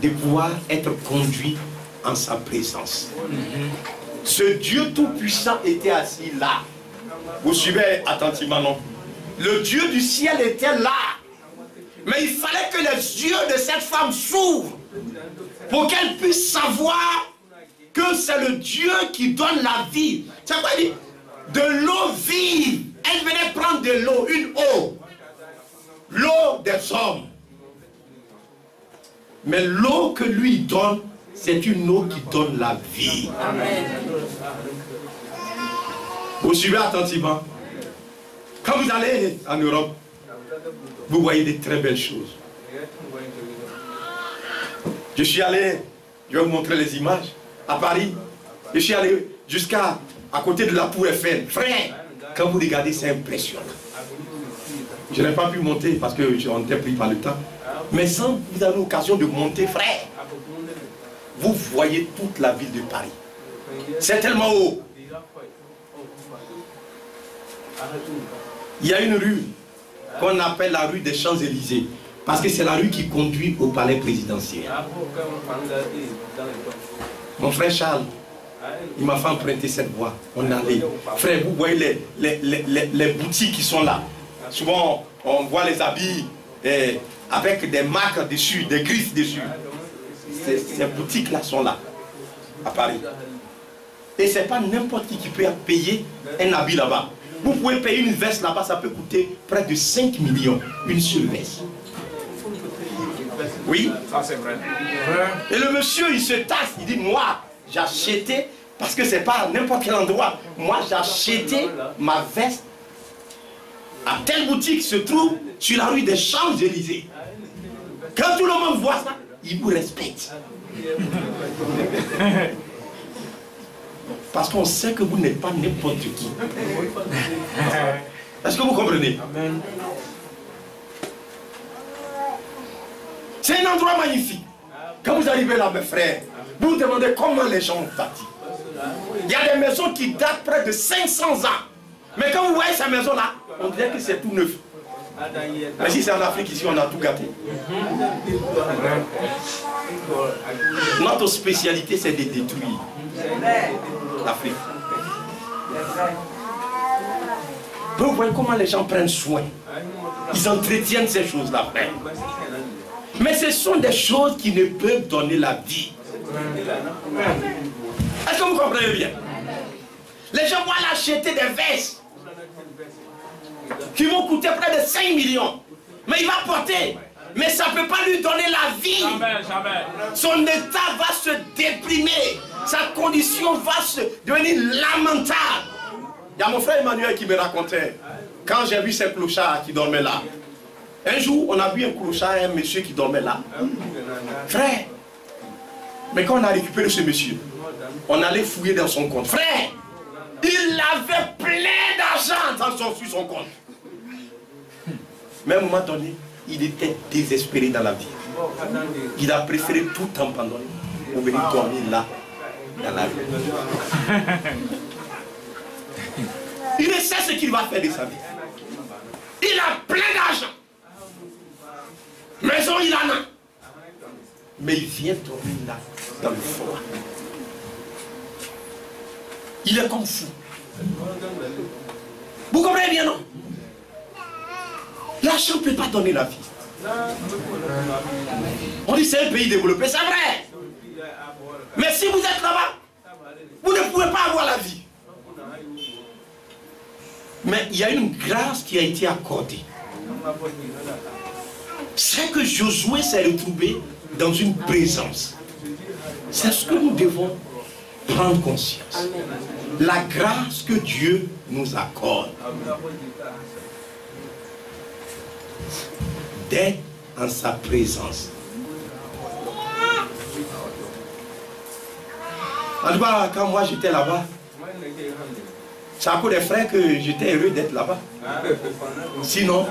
de pouvoir être conduit en sa présence. Ce Dieu tout-puissant était assis là. Vous suivez attentivement, non? Le Dieu du ciel était là. Mais il fallait que les yeux de cette femme s'ouvrent pour qu'elle puisse savoir que c'est le Dieu qui donne la vie. C'est quoi il dit? De l'eau vive. Elle venait prendre de l'eau, une eau. L'eau des hommes. Mais l'eau que lui donne, c'est une eau qui donne la vie. Amen. Vous suivez attentivement. Quand vous allez en Europe, vous voyez des très belles choses. Je suis allé, je vais vous montrer les images, à Paris. Je suis allé jusqu'à côté de la Tour Eiffel. Frère, quand vous regardez, c'est impressionnant. Je n'ai pas pu monter parce que on était pris par le temps. Mais sans vous avez l'occasion de monter, frère, vous voyez toute la ville de Paris. C'est tellement haut. Il y a une rue qu'on appelle la rue des Champs-Élysées. Parce que c'est la rue qui conduit au palais présidentiel. Mon frère Charles, il m'a fait emprunter cette voie. On allait. Frère, vous voyez les boutiques qui sont là. Souvent, on voit les habits avec des marques dessus, des griffes dessus. Ces boutiques-là sont là, à Paris. Et ce n'est pas n'importe qui peut payer un habit là-bas. Vous pouvez payer une veste là-bas, ça peut coûter près de 5 millions, une seule veste. Oui, ça c'est vrai. Et le monsieur, il se tasse, il dit, moi, j'ai acheté, parce que c'est pas à n'importe quel endroit, moi j'ai acheté ma veste à telle boutique qui se trouve sur la rue des Champs-Élysées. Quand tout le monde voit ça, il vous respecte. Parce qu'on sait que vous n'êtes pas n'importe qui. Est-ce que vous comprenez? C'est un endroit magnifique. Quand vous arrivez là, mes frères, vous vous demandez comment les gens ont bâti. Il y a des maisons qui datent près de 500 ans. Mais quand vous voyez ces maisons-là, on dirait que c'est tout neuf. Mais si c'est en Afrique, ici, on a tout gâté. Notre spécialité, c'est de détruire l'Afrique. Vous voyez comment les gens prennent soin. Ils entretiennent ces choses-là. Mais ce sont des choses qui ne peuvent donner la vie. Est-ce que vous comprenez bien? Les gens vont aller acheter des vestes qui vont coûter près de 5 millions. Mais il va porter. Mais ça ne peut pas lui donner la vie. Jamais, jamais. Son état va se déprimer. Sa condition va se devenir lamentable. Il y a mon frère Emmanuel qui me racontait, quand j'ai vu ces clochards qui dormaient là, un jour, on a vu un clochard, un monsieur qui dormait là. Frère, mais quand on a récupéré ce monsieur, on allait fouiller dans son compte. Frère, il avait plein d'argent sur son compte. Mais à un moment donné, il était désespéré dans la vie. Il a préféré tout abandonner pour venir dormir là, dans la rue. Il ne sait ce qu'il va faire de sa vie. Il a plein d'argent. Maison, il en a. Mais il vient dormir là, dans le froid. Il est comme fou. Vous comprenez bien, non? L'argent ne peut pas donner la vie. On dit c'est un pays développé, c'est vrai. Mais si vous êtes là-bas, vous ne pouvez pas avoir la vie. Mais il y a une grâce qui a été accordée. C'est que Josué s'est retrouvé dans une présence. C'est ce que nous devons prendre conscience. La grâce que Dieu nous accorde d'être en sa présence. En tout cas, quand moi j'étais là-bas, c'est à cause des frères que j'étais heureux d'être là-bas. Sinon,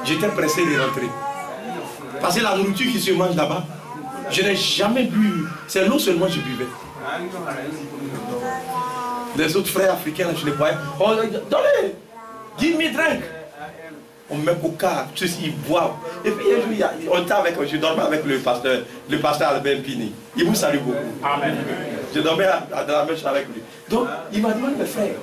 j'étais pressé de rentrer. Parce que la nourriture qui se mange là-bas, je n'ai jamais bu. C'est l'eau seulement que je buvais. Les autres frères africains, je les voyais. Oh, donnez, give me drink. On met coca, ceux-ci ils boivent. Et puis un jour, on était avec, je dormais avec le pasteur Albert Pini. Il vous salue beaucoup. Amen. Je dormais dans la même chambre avec lui. Donc, il m'a demandé, mes frères,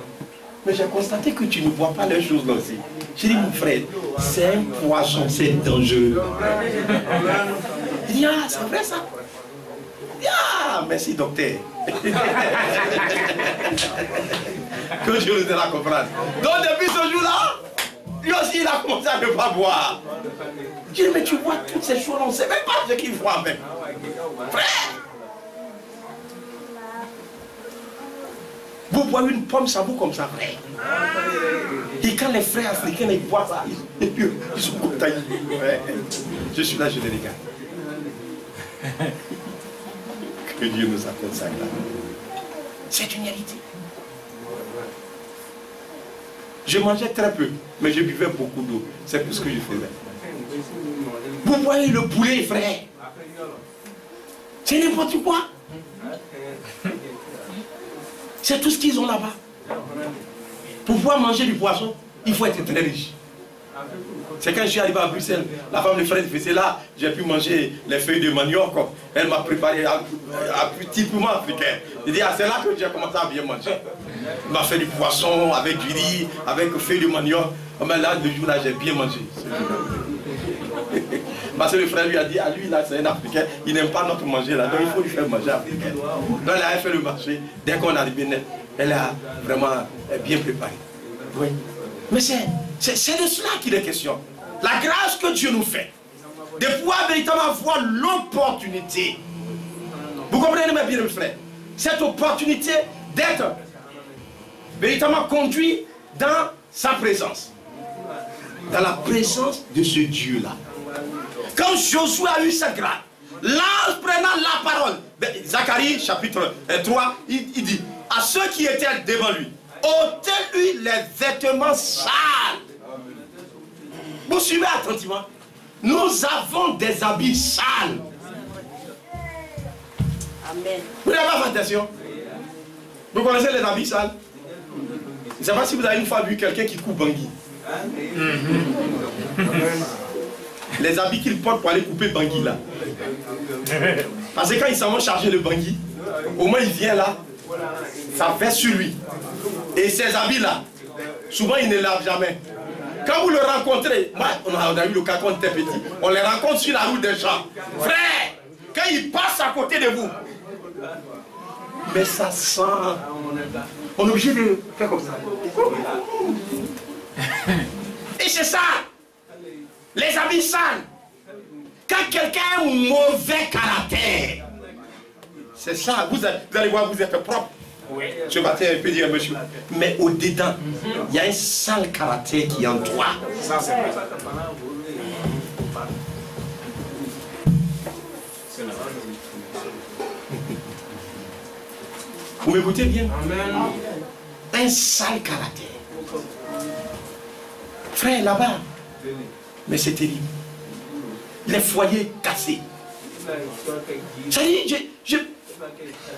mais j'ai constaté que tu ne bois pas les choses là aussi. J'ai dit, mon frère, c'est un poisson, c'est dangereux. Il dit, ah, c'est vrai ça? Ah, merci docteur. Que Dieu nous aide à comprendre. Donc depuis ce jour-là, lui aussi il a commencé à ne pas boire. Je dis, mais tu vois toutes ces choses, on ne sait même pas ce qu'il faut avec. Frère, vous boivez une pomme, ça vaut comme ça, frère. Et quand les frères africains ils boivent ça, ils sont contents. Je suis là, je les regarde. Que Dieu nous accorde ça. C'est une réalité. Je mangeais très peu, mais je buvais beaucoup d'eau. C'est tout ce que je faisais. Vous voyez le poulet, frère. C'est n'importe quoi. C'est tout ce qu'ils ont là-bas. Pour pouvoir manger du poisson, il faut être très riche. C'est quand je suis arrivé à Bruxelles, la femme de Fred faisait là, j'ai pu manger les feuilles de manioc. Elle m'a préparé un typiquement africain. Je dis, ah, c'est là que j'ai commencé à bien manger. Elle m'a fait du poisson avec du riz, avec feuilles de manioc. Mais là, le jour-là, j'ai bien mangé. Parce que le frère lui a dit, ah lui là c'est un Africain, il n'aime pas notre manger là, donc il faut lui faire manger africain. Donc elle a fait le marché, dès qu'on a arrivé net, elle a vraiment bien préparé. Oui. Mais c'est de cela qu'il est question. La grâce que Dieu nous fait, de pouvoir véritablement avoir l'opportunité. Vous comprenez bien mes frères, cette opportunité d'être véritablement conduit dans sa présence. Dans la présence de ce Dieu-là. Quand Josué a eu cette grâce, l'ange prenant la parole, Zacharie chapitre 3, il dit à ceux qui étaient devant lui, ôtez-lui les vêtements sales. Vous suivez attentivement. Nous avons des habits sales. Amen. Vous n'avez pas fait attention. Vous connaissez les habits sales? Je ne sais pas si vous avez une fois vu quelqu'un qui coupe Bangui. Les habits qu'il porte pour aller couper Bangui là. Parce que quand il s'en va charger le Bangui, au moins il vient là, ça fait sur lui. Et ces habits là, souvent il ne lave jamais. Quand vous le rencontrez, moi, on a eu le cas quand on était petit, on les rencontre sur la route des gens. Frère, quand il passe à côté de vous, mais ça sent. On est obligé de faire comme ça. Et c'est ça. Les habits sales. Quand quelqu'un a un mauvais caractère, c'est ça. Vous allez voir, vous êtes propre. Ce matin, je peux dire monsieur. Mais au-dedans, il y a un sale caractère qui est en toi. Ça, c'est vrai. Vous m'écoutez bien? Un sale caractère. Frère, là-bas, mais c'est terrible. Les foyers cassés. Ça dit,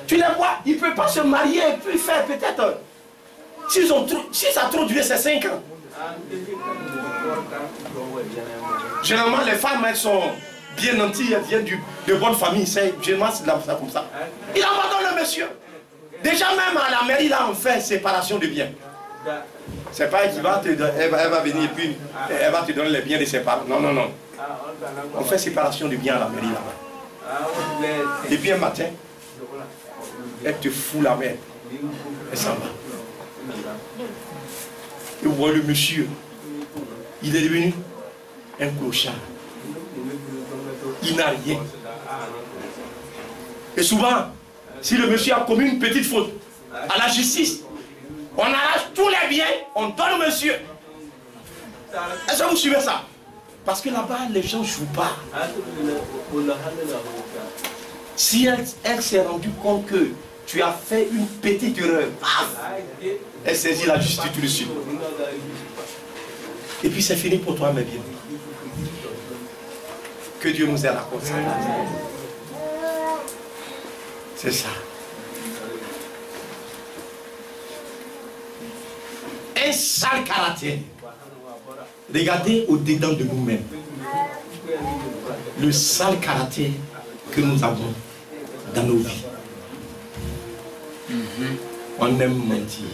tu les vois, ils ne peuvent pas se marier et puis faire peut-être. Si ça a trop duré, c'est 5 ans. Généralement, les femmes, elles sont bien nanties, elles viennent de bonnes familles. Généralement, c'est comme ça. Il abandonne le monsieur. Déjà même à la mairie, là, on fait séparation de biens. C'est pas elle qui va te donner, elle va venir et puis elle va te donner les biens de ses parents. Non, non, non. On fait séparation de biens à la mairie là-bas. Et puis un matin, elle te fout la merde. Elle s'en va. Et vous voyez le monsieur, il est devenu un clochard. Il n'a rien. Et souvent, si le monsieur a commis une petite faute à la justice, on arrache tous les biens, on donne au monsieur. Est-ce que vous suivez ça? Parce que là-bas, les gens ne jouent pas. Si elle s'est rendue compte que tu as fait une petite erreur, elle saisit la justice tout de suite. Et puis c'est fini pour toi, mes bien. Que Dieu nous aide à consacrer. C'est ça. Un sale caractère. Regardez au-dedans de nous-mêmes. Le sale caractère que nous avons dans nos vies. On aime mentir.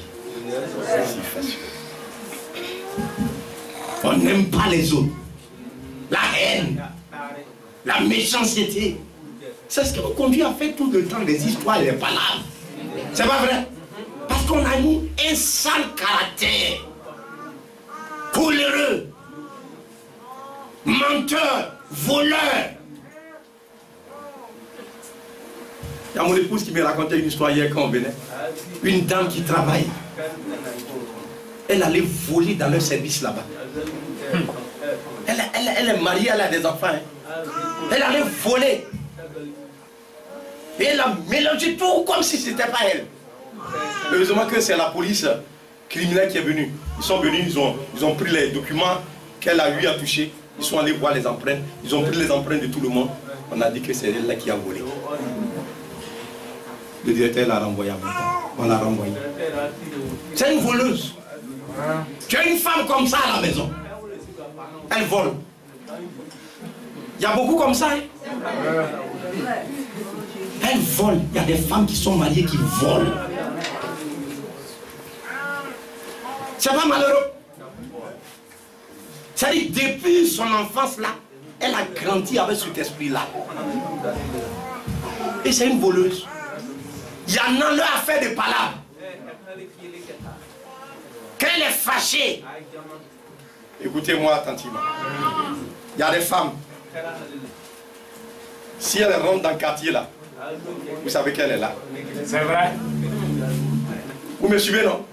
C'est facile. On n'aime pas les autres. La haine. La méchanceté. C'est ce qui nous conduit à faire tout le temps des histoires et des palabres. C'est pas vrai? Parce qu'on a mis un sale caractère. Coléreux. Menteur. Voleur. Il y a mon épouse qui me racontait une histoire hier quand on venait. Une dame qui travaille. Elle allait voler dans leur service là-bas. Elle est mariée, elle a des enfants. Hein. Elle allait voler. Et elle a mélangé tout comme si ce n'était pas elle. Heureusement que c'est la police criminel qui est venu. Ils sont venus, ils ont pris les documents qu'elle a eu à toucher. Ils sont allés voir les empreintes. Ils ont pris les empreintes de tout le monde. On a dit que c'est elle là qui a volé. Le directeur l'a renvoyé en même temps. On l'a renvoyé. C'est une voleuse. Tu as une femme comme ça à la maison. Elle vole. Il y a beaucoup comme ça. Hein? Elle vole. Il y a des femmes qui sont mariées qui volent. C'est pas malheureux. C'est-à-dire, depuis son enfance là, elle a grandi avec cet esprit-là. Et c'est une voleuse. Il y en a leur à faire des palabres. Quand elle est fâchée, écoutez-moi attentivement. Il y a des femmes. Si elle rentre dans le quartier là, vous savez qu'elle est là. C'est vrai. Vous me suivez, non?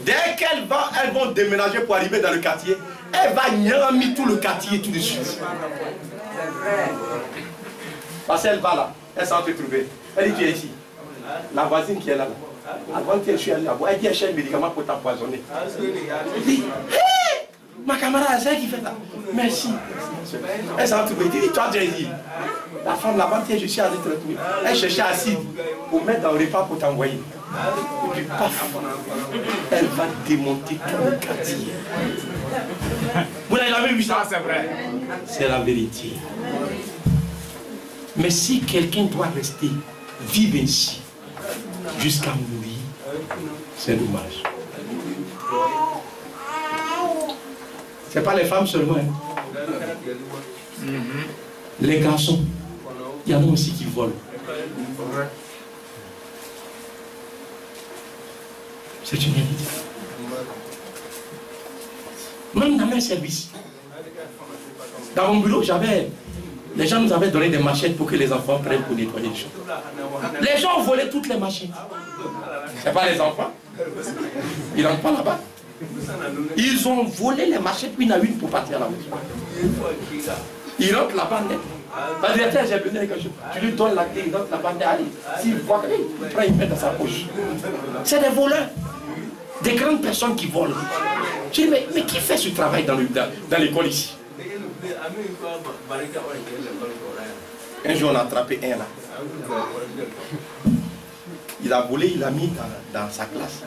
Dès qu'elles vont déménager pour arriver dans le quartier, elle va nyami tout le quartier tout de suite. C'est vrai. Parce qu'elle va là, elle s'en fait trouver. Elle dit, tu es ici. La voisine qui est là, avant qu'elle soit allée la voir, elle dit, achète un médicament pour t'empoisonner. Elle dit, hé, ma camarade, c'est elle qui fait ça. Merci. Elle s'en trouve. Elle dit, toi, tu es ici. La femme là-bas, je suis allé te retrouver. Elle cherchait acide pour mettre dans le repas pour t'envoyer. Et puis, paf, elle va démonter tout le quartier. Vous n'avez jamais vu ça? C'est vrai. C'est la vérité. Mais si quelqu'un doit rester vivre ainsi jusqu'à mourir, c'est dommage. Ce n'est pas les femmes seulement. Hein. Les garçons, il y en a aussi qui volent. C'est une réalité. Même dans mes services. Dans mon bureau, les gens nous avaient donné des machettes pour que les enfants prennent pour nettoyer les choses. Les gens ont volé toutes les machettes. Ce n'est pas les enfants. Ils n'entrent pas là-bas. Ils ont volé les machettes une à une pour partir à la maison. Ils rentrent là-bas net. Le directeur, j'ai besoin de quelque chose. Tu lui donnes la clé, il rentre là-bas net. Allez, s'il voit qu'il prend, il met dans sa poche. C'est des voleurs. Des grandes personnes qui volent. Je dis, mais qui fait ce travail dans l'école ici? Un jour, on a attrapé un là. Il a volé, il l'a mis dans sa classe.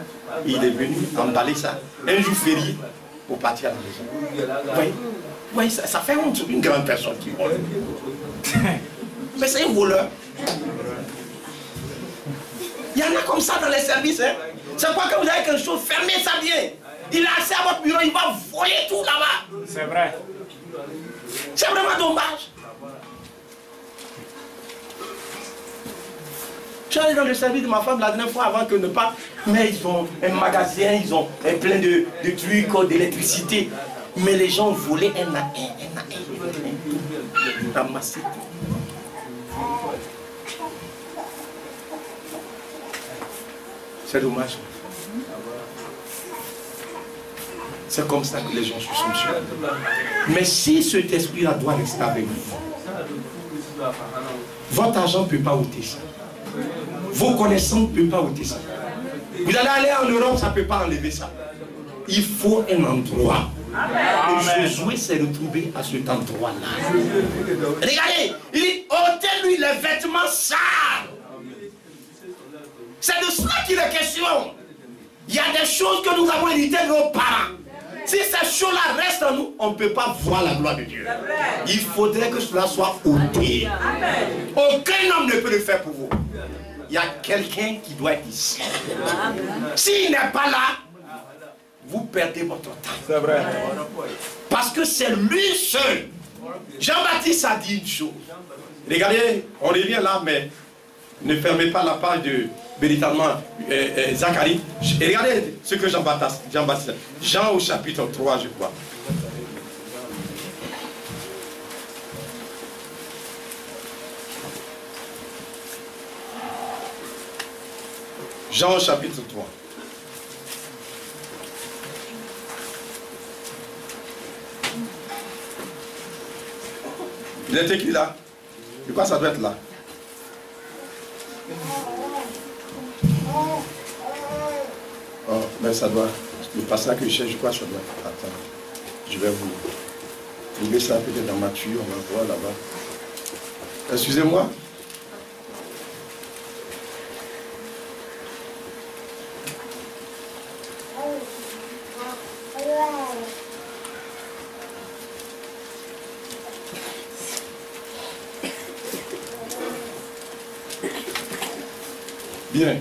Il est venu emballer ça. Un jour férié pour partir à la maison. Oui, ça fait honte une grande personne qui vole. Mais c'est un voleur. Il y en a comme ça dans les services. Hein. C'est quoi que vous avez quelque chose, fermez ça bien. Il a accès à votre bureau, il va voler tout là-bas. C'est vrai. C'est vraiment dommage. Je suis allé dans le service de ma femme la dernière fois avant que ne pas. Mais ils ont un magasin, ils ont plein de trucs, d'électricité. Mais les gens volaient un à un. Ramasser tout. C'est dommage. C'est comme ça que les gens se sont. Mais si cet esprit-là doit rester avec vous, votre argent ne peut pas ôter ça. Vos connaissances ne peuvent pas ôter ça. Vous allez aller en Europe, ça ne peut pas enlever ça. Il faut un endroit. Et Josué s'est retrouvé à cet endroit-là. Regardez, il dit, ôtez-lui les vêtements sales. C'est de cela qu'il est question. Il y a des choses que nous avons héritées de nos parents. Si ces choses-là restent en nous, on ne peut pas voir la gloire de Dieu. Il faudrait que cela soit ôté. Aucun homme ne peut le faire pour vous. Il y a quelqu'un qui doit être ici. S'il n'est pas là, vous perdez votre temps. C'est vrai. Parce que c'est lui seul. Jean-Baptiste a dit une chose. Regardez, on revient là, mais ne fermez pas la page de véritablement Zacharie. Et regardez ce que Jean-Baptiste, Jean au chapitre 3, je crois. Jean au chapitre 3. Il est écrit là. De quoi ça doit être là? Oh, Mais ça doit, le passage que je cherche, je crois que ça doit. Attends, je vais vous trouver ça peut-être dans Matthieu, on va voir là-bas. Excusez-moi. Bien.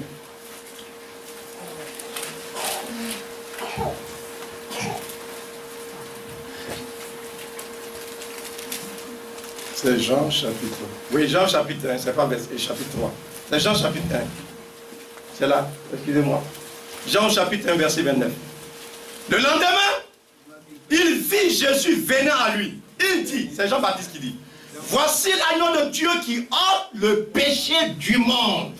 C'est Jean chapitre. Oui, Jean chapitre 1, c'est pas chapitre 3. C'est Jean chapitre 1. C'est là, excusez-moi. Jean chapitre 1, verset 29. Le lendemain, il vit Jésus venant à lui. Il dit, c'est Jean-Baptiste qui dit, voici l'agneau de Dieu qui ôte le péché du monde.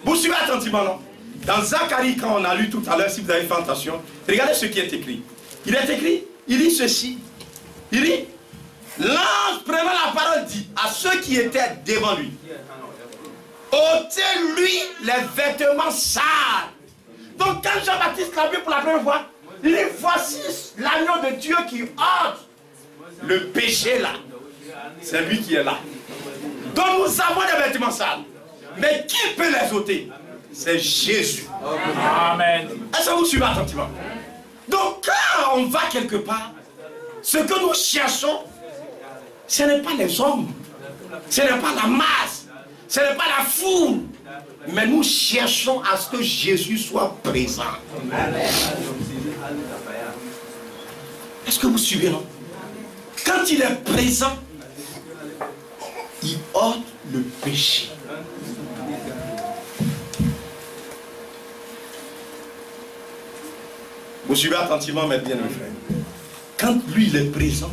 Vous suivez attentivement, non? Dans Zacharie, quand on a lu tout à l'heure, si vous avez fait attention, regardez ce qui est écrit. Il est écrit, il dit ceci. Il dit, l'ange prenant la parole dit à ceux qui étaient devant lui, ôtez-lui les vêtements sales. Donc quand Jean-Baptiste l'a vu pour la première fois, il dit, voici l'agneau de Dieu qui ôte le péché là. C'est lui qui est là. Donc nous avons des vêtements sales. Mais qui peut les ôter? C'est Jésus. Amen. Est-ce que vous suivez attentivement? Donc quand on va quelque part, ce que nous cherchons, ce n'est pas les hommes, ce n'est pas la masse, ce n'est pas la foule, mais nous cherchons à ce que Jésus soit présent. Est-ce que vous suivez, non? Quand il est présent, il ôte le péché. Vous suivez attentivement, mes bien-aimés frères. Quand lui, il est présent,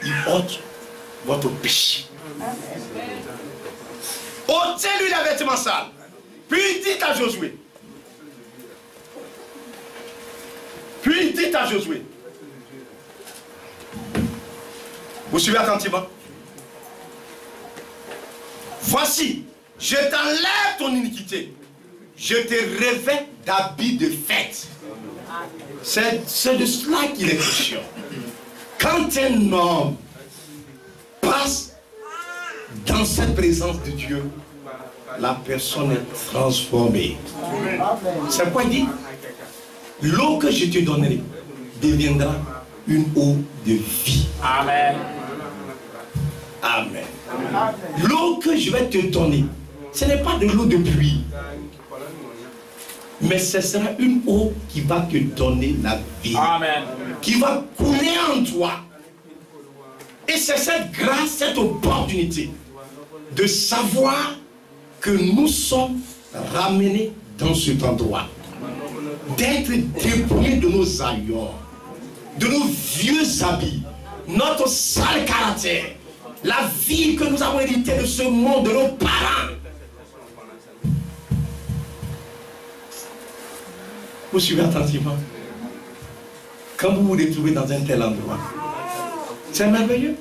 il ôte votre péché. Ôtez-lui les vêtements sales. Puis il dit à Josué. Vous suivez attentivement. Voici, je t'enlève ton iniquité. Je te revêts d'habits de fête. C'est de cela qu'il est question. Quand un homme passe dans cette présence de Dieu, la personne est transformée. C'est quoi il dit? L'eau que je te donnerai deviendra une eau de vie. Amen. Amen. L'eau que je vais te donner, ce n'est pas de l'eau de pluie, mais ce sera une eau qui va te donner la vie. Amen. Qui va couler en toi. Et c'est cette grâce, cette opportunité de savoir que nous sommes ramenés dans cet endroit. D'être dépouillés de nos aïeux, de nos vieux habits, notre sale caractère, la vie que nous avons héritée de ce monde, de nos parents. Vous suivez attentivement. Quand vous vous retrouvez dans un tel endroit, c'est merveilleux.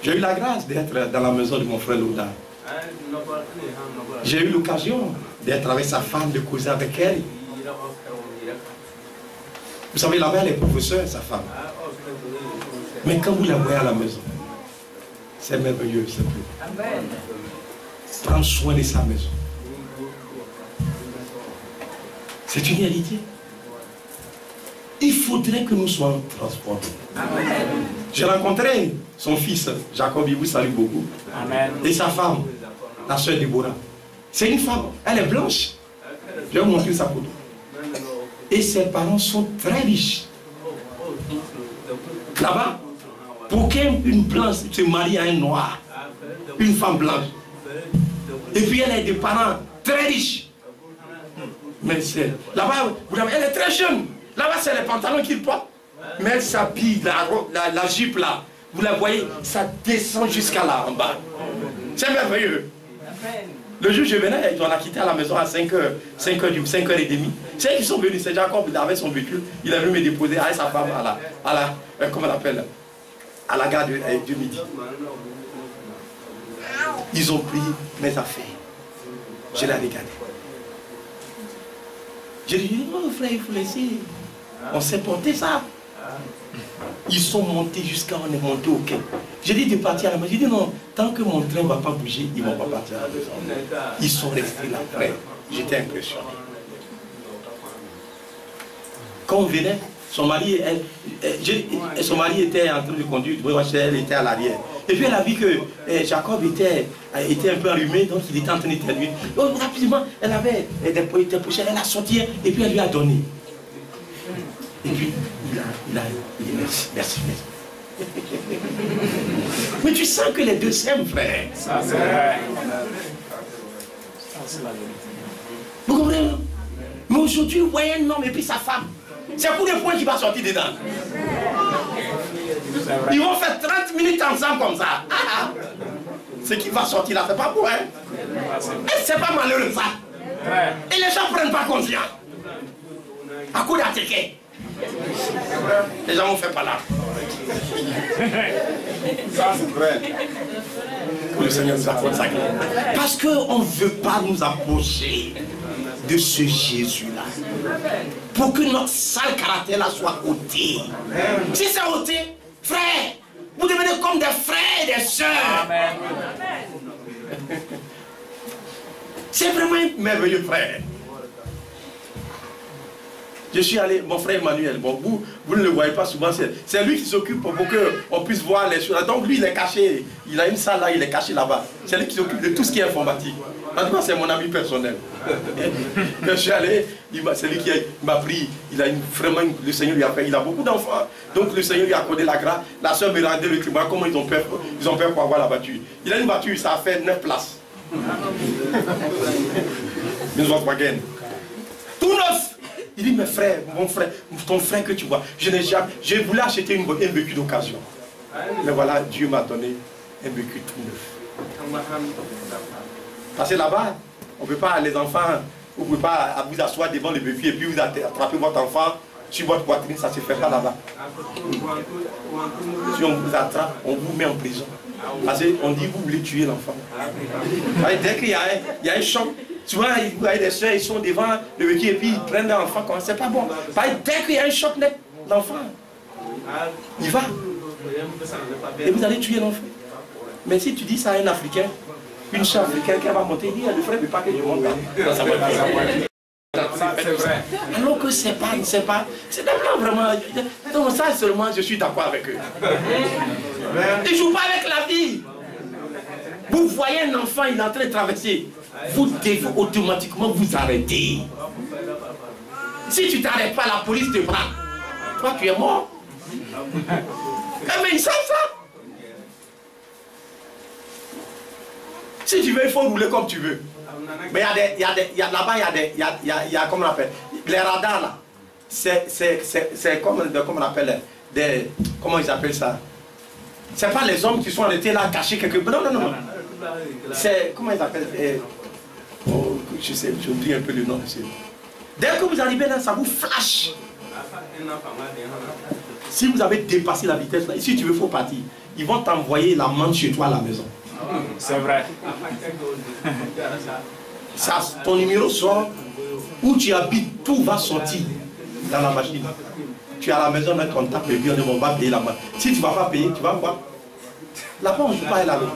J'ai eu la grâce d'être dans la maison de mon frère Louda. J'ai eu l'occasion d'être avec sa femme, de causer avec elle. Vous savez, la mère est professeure, sa femme. Mais quand vous la voyez à la maison, c'est merveilleux, c'est plus. Prendre soin de sa maison. C'est une réalité. Il faudrait que nous soyons transformés. J'ai rencontré son fils, Jacob, il vous salue beaucoup. Amen. Et sa femme, la soeur Déborah. C'est une femme, elle est blanche. Je vais vous montrer sa photo. Et ses parents sont très riches. Là-bas, pour qu'une blanche se marie à un noir, une femme blanche. Et puis elle a des parents très riches. Mais là-bas, elle est très jeune. Là-bas, c'est les pantalons qu'il porte. Mais elle s'habille, la jupe là. Vous la voyez, ça descend jusqu'à là en bas. C'est merveilleux. Le jour où je venais, on a quitté à la maison à 5h30. C'est eux qui sont venus. C'est Jacob, il avait son véhicule. Il a venu me déposer avec sa femme comment on appelle, à la gare du midi. Ils ont pris mes affaires. Je l'ai regardé. J'ai dit, non frère, il faut laisser. On s'est porté ça. Ils sont montés jusqu'à on est monté au quai. J'ai dit de partir à la maison. J'ai dit non, tant que mon train ne va pas bouger, ils ne vont pas partir à la maison. Ils sont restés là. Frère, j'étais impressionné. Quand on venait, son mari était en train de conduire, elle était à l'arrière. Et puis elle a vu que Jacob était un peu allumé, donc il était en train d'éternuer. Donc rapidement, elle avait des pochettes, elle a sorti et puis elle lui a donné. Et puis il a dit merci. Mais tu sens que les deux s'aiment, frère. Ça, c'est vrai. Vous comprenez? Mais aujourd'hui, vous voyez un homme et puis sa femme. C'est pour les points qui va sortir dedans. Ils vont faire 30 minutes ensemble comme ça. Ce qui va sortir là, c'est pas pour hein. C'est pas malheureux ça. Et les gens ne prennent pas conscience. À coup d'attaquer. Les gens vont faire pas là. Ça c'est vrai. Que le Seigneur nous accorde sa grâce. Parce qu'on ne veut pas nous approcher de ce Jésus-là. Pour que notre sale caractère là soit ôté. Si c'est ôté, frère, vous devenez comme des frères et des sœurs. C'est vraiment un merveilleux frère. Je suis allé, mon frère Emmanuel, bon, vous ne le voyez pas souvent, c'est lui qui s'occupe pour qu'on puisse voir les choses. Donc lui, il est caché, il a une salle là, il est caché là-bas. C'est lui qui s'occupe de tout ce qui est informatique. En tout cas, c'est mon ami personnel. Je suis allé, c'est lui qui m'a pris, vraiment, le Seigneur lui a fait, il a beaucoup d'enfants. Donc le Seigneur lui a accordé la grâce. La soeur me rendait le témoin, comment ils ont peur pour avoir la voiture. Il a une voiture, ça a fait 9 places. Une Volkswagen. Tout neuf. Il dit, mes frères, mon frère, ton frère que tu vois, je voulais acheter un véhicule d'occasion. Mais voilà, Dieu m'a donné un véhicule tout neuf. Parce que là-bas, on ne peut pas, les enfants, vous ne pouvez pas vous asseoir devant le véhicule et puis vous attrapez votre enfant sur votre poitrine, ça ne se fait pas là-bas. Si on vous attrape, on vous met en prison. Parce qu'on dit, vous voulez tuer l'enfant. Dès qu'il y a un choc, tu vois, il y a des soeurs, ils sont devant le véhicule et puis ils prennent l'enfant, c'est pas bon. Dès qu'il y a un choc, l'enfant, il va. Et vous allez tuer l'enfant. Mais si tu dis ça à un Africain, une soeur africaine qui va monter, il dit, le frère ne veut pas que je monte dans sa voiture. C'est vrai. Alors que c'est pas, c'est vraiment, donc ça seulement, je suis d'accord avec eux. Ils ne jouent pas avec la vie. Vous voyez un enfant, il est en train de traverser. Vous devez automatiquement vous arrêter. Si tu ne t'arrêtes pas, la police te prend. Toi, tu es mort. Mais ils savent ça. Si tu veux, il faut rouler comme tu veux. Mais là-bas, il y a, comment on appelle, les radars là. C'est comme on appelle, comment ils appellent ça? C'est pas les hommes qui sont arrêtés là, cachés quelque part. Non. C'est, comment ils appellent, je sais, j'oublie un peu le nom. Dès que vous arrivez là, ça vous flash. Si vous avez dépassé la vitesse là, si tu veux, il faut partir. Ils vont t'envoyer la menthe chez toi à la maison. C'est vrai. Ça, ton numéro sort, où tu habites, tout va sortir dans la machine. Tu es à la maison, on tape et puis on va payer la main. Si tu ne vas pas payer, tu vas voir. Là-bas, on ne joue pas là-bas.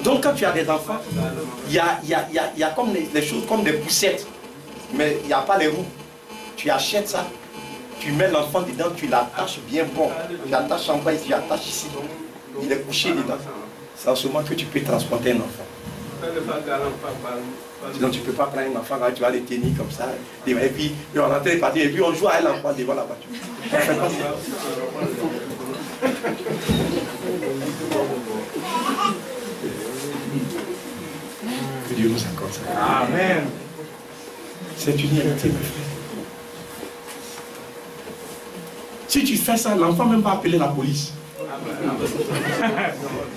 Donc quand tu as des enfants, il y a comme des choses comme des poussettes. Mais il n'y a pas les roues. Tu achètes ça, tu mets l'enfant dedans, tu l'attaches bien bon. Tu attaches en bas et tu attaches ici. Il est couché dedans. C'est en ce moment que tu peux transporter un enfant. Sinon tu ne peux pas prendre un enfant, là, tu vas les tenir comme ça. Et puis on rentre les parties et puis on joue à l'enfant devant la voiture. On fait pas ça. Que Dieu nous accorde ça. Amen. C'est une unité, mes frères. Si tu fais ça, l'enfant même va appeler la police.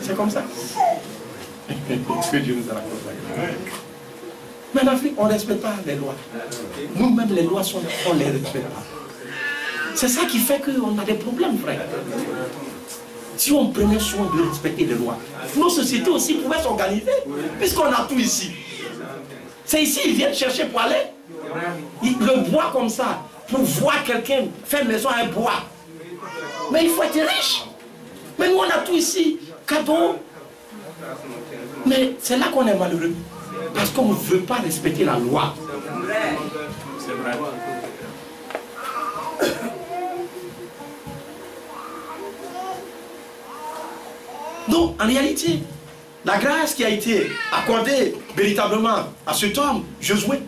C'est comme ça. Que Dieu nous accorde ça. Mais en Afrique, on ne respecte pas les lois. Nous-mêmes, les lois, on ne les respecte pas. C'est ça qui fait qu'on a des problèmes, frère. si on prenait soin de respecter les lois, nos sociétés aussi pouvaient s'organiser, puisqu'on a tout ici. C'est ici, ils viennent chercher pour aller. Le bois comme ça, pour voir quelqu'un faire maison à un bois. Mais il faut être riche. Mais nous, on a tout ici. Cadeau. Mais c'est là qu'on est malheureux. Parce qu'on ne veut pas respecter la loi. C'est vrai. Donc, en réalité, la grâce qui a été accordée véritablement à cet homme, Josué,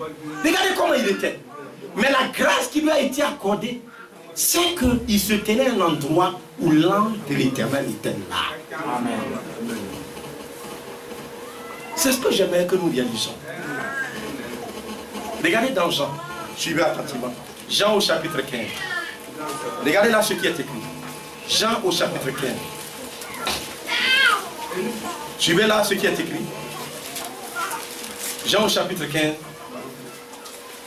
regardez comment il était. Mais la grâce qui lui a été accordée, c'est qu'il se tenait à un endroit où l'ange de l'Éternel était là. Amen. C'est ce que j'aimerais que nous réalisons. Regardez dans Jean, suivez attentivement. Jean au chapitre 15. Regardez là ce qui est écrit. Jean au chapitre 15. Suivez là ce qui est écrit. Jean au chapitre 15.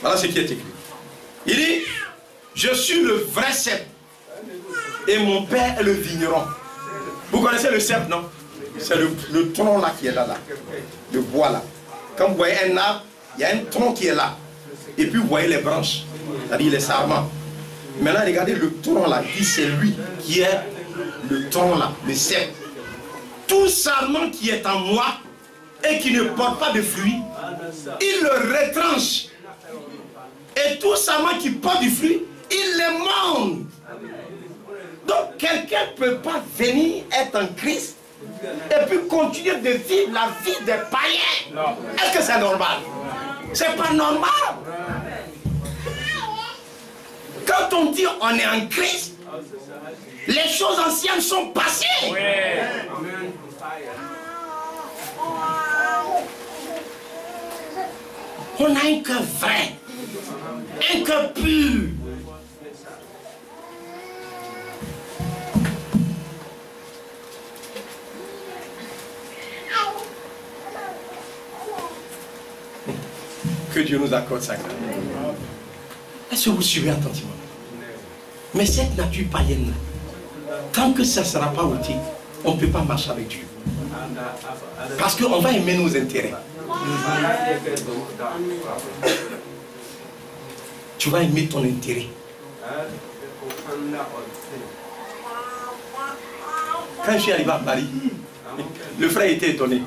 Voilà ce qui est écrit. Il dit, je suis le vrai cep et mon père est le vigneron. Vous connaissez le cep, non? C'est le tronc là qui est là, le bois là. Quand vous voyez un arbre, il y a un tronc qui est là. Et puis vous voyez les branches, c'est-à-dire les sarments. Maintenant regardez le tronc là, il dit c'est lui qui est le tronc là, le cep. Tout sarment qui est en moi et qui ne porte pas de fruits, il le retranche. Et tout sarment qui porte du fruit, il le mange. Donc quelqu'un ne peut pas venir être en Christ et puis continuer de vivre la vie des païens. Est-ce que c'est normal? C'est pas normal. Quand on dit on est en Christ, les choses anciennes sont passées. On a un cœur vrai, un cœur pur. Que Dieu nous accorde sa grâce. Est-ce que vous suivez attentivement? Mais cette nature païenne, tant que ça ne sera pas ôté, on ne peut pas marcher avec Dieu. Parce qu'on va aimer nos intérêts. Tu vas aimer ton intérêt. Quand je suis arrivé à Paris, le frère était étonné.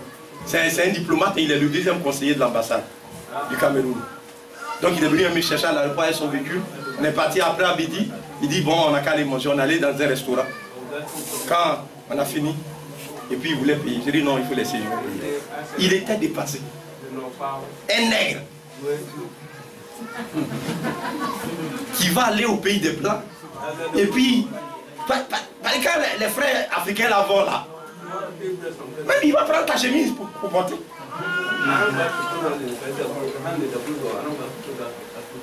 C'est un diplomate et il est le deuxième conseiller de l'ambassade du Cameroun. Donc il est venu me chercher à l'aéroport avec son véhicule. On est parti après à midi. Il dit bon, on n'a qu'à aller manger. On allait dans un restaurant. Quand on a fini, et puis il voulait payer. J'ai dit non, il faut laisser. Il était dépassé. Un nègre qui va aller au pays des Blancs. Et puis, quand les frères africains la vont là, même il va prendre ta chemise pour porter.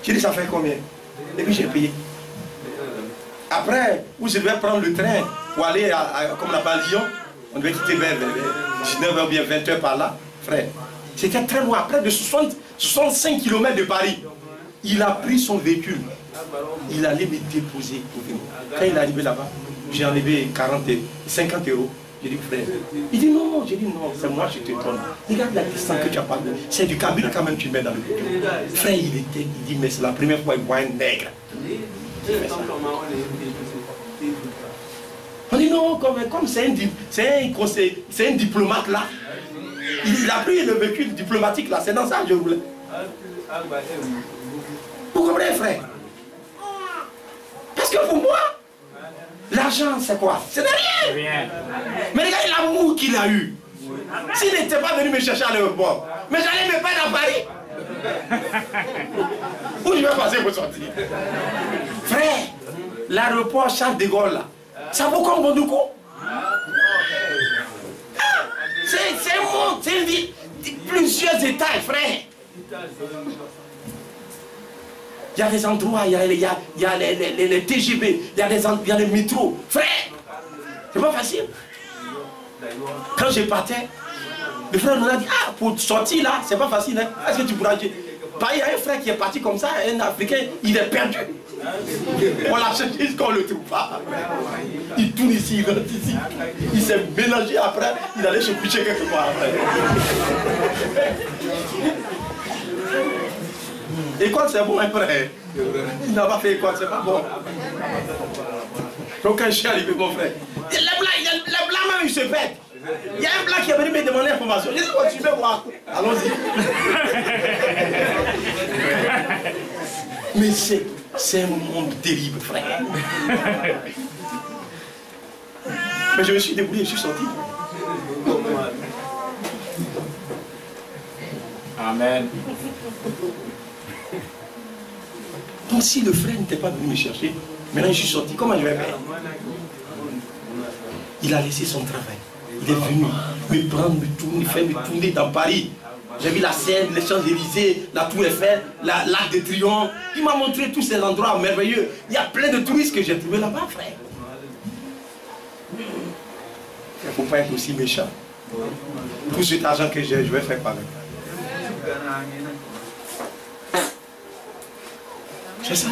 J'ai dit ça fait combien? Et puis j'ai payé. Après, vous devez prendre le train pour aller comme on appelle Lyon. On devait quitter vers 19h ou bien 20h par là. Frère, c'était très loin, près de 65 km de Paris. Il a pris son véhicule. Il allait me déposer. Quand il est arrivé là-bas, j'ai enlevé 50 euros. J'ai dit frère, il dit non, j'ai dit non, c'est moi je te donne. Regarde la distance que tu as parlé, c'est du carburant quand même tu mets dans le véhicule. Frère, il dit mais c'est la première fois qu'il voit un nègre. On dit non, comme c'est un diplomate là, il a pris le véhicule diplomatique là, c'est dans ça que je voulais. Vous comprenez frère? Parce que pour moi, l'argent c'est quoi? C'est de rien. Mais regardez l'amour qu'il a eu. S'il n'était pas venu me chercher à l'aéroport, mais j'allais me perdre à Paris. Où je vais passer pour sortir? Frère, l'aéroport Charles de Gaulle là, ça vaut comme Bondoukou. C'est un monde, c'est une ville, plusieurs étages, frère. Il y a des endroits, il y a les TGV, il y a les métros. Frère, c'est pas facile. Quand je partais, le frère nous a dit, ah, pour sortir là, c'est pas facile. Hein? Est-ce que tu pourras dire? Il y a un frère qui est parti comme ça, un Africain, il est perdu. On l'a cherché jusqu'à on ne le trouve pas. Il tourne ici, il rentre ici. Il s'est mélangé après, il allait se coucher quelque part après. École c'est bon après. Il n'a pas fait école, c'est pas bon. Donc quand je suis arrivé mon frère, les blancs même ils se pètent. Il y a un blanc qui est venu me demander information. J'ai dit, oh, tu veux voir? Allons-y. Mais c'est un monde terrible, frère. Mais je me suis débrouillé, je suis sorti. Amen. Donc si le frère n'était pas venu me chercher, maintenant je suis sorti, comment je vais faire? Il a laissé son travail. Il est venu me prendre, me tourner dans Paris. J'ai vu la Seine, les Champs-Élysées, la Tour Eiffel, l'Arc de Triomphe. Il m'a montré tous ces endroits merveilleux. Il y a plein de touristes que j'ai trouvés là-bas, frère. Il ne faut pas être aussi méchant. Tout cet argent que j'ai, je vais faire pareil. C'est ça.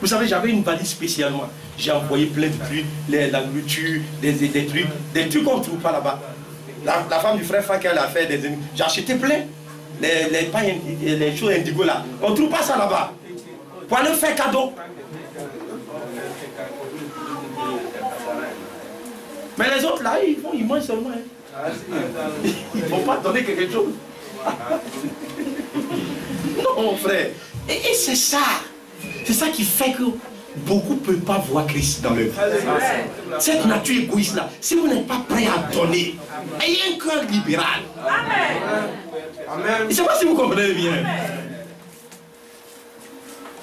Vous savez, j'avais une valise spécialement. J'ai envoyé plein de trucs, la nourriture, des trucs qu'on ne trouve pas là-bas. La femme du frère Fakel a fait des... J'ai acheté plein. Les choses indigo là. On ne trouve pas ça là-bas. Pour aller faire cadeau. Mais les autres là, ils mangent seulement. Hein. Ils ne vont pas donner quelque chose. Non, frère. Et c'est ça. C'est ça qui fait que beaucoup ne peuvent pas voir Christ dans leur vie. Cette nature égoïste-là, si vous n'êtes pas prêt à donner, ayez un cœur libéral. Amen. Je ne sais pas si vous comprenez bien.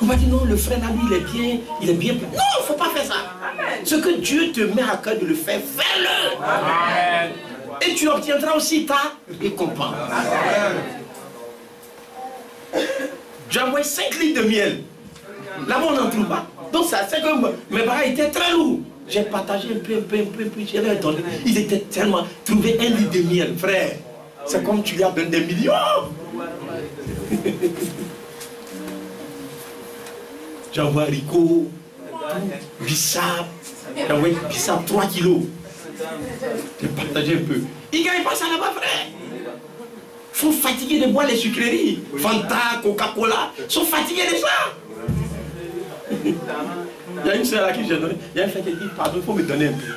On va dire non, le frère là, lui, il est bien. Non, il ne faut pas faire ça. Ce que Dieu te met à cœur de le faire, fais-le. Et tu obtiendras aussi ta récompense. J'ai envoyé 5 litres de miel. Là-bas, on n'en trouve pas. Donc, ça, c'est que mes parents étaient très lourds. J'ai partagé un peu, je leur ai donné. Ils étaient tellement... Trouver 1 litre de miel, frère. C'est comme tu lui as donné des millions. J'envoie haricot, bissap. J'ai envoyé bissap 3 kilos. J'ai partagé un peu. Ils ne gagnent pas ça là-bas, frère. Ils sont fatigués de boire les sucreries. Fanta, Coca-Cola. Ils sont fatigués de ça. Il y a une soeur à qui j'ai donné. Il y a une frère qui dit, pardon, il faut me donner un peu.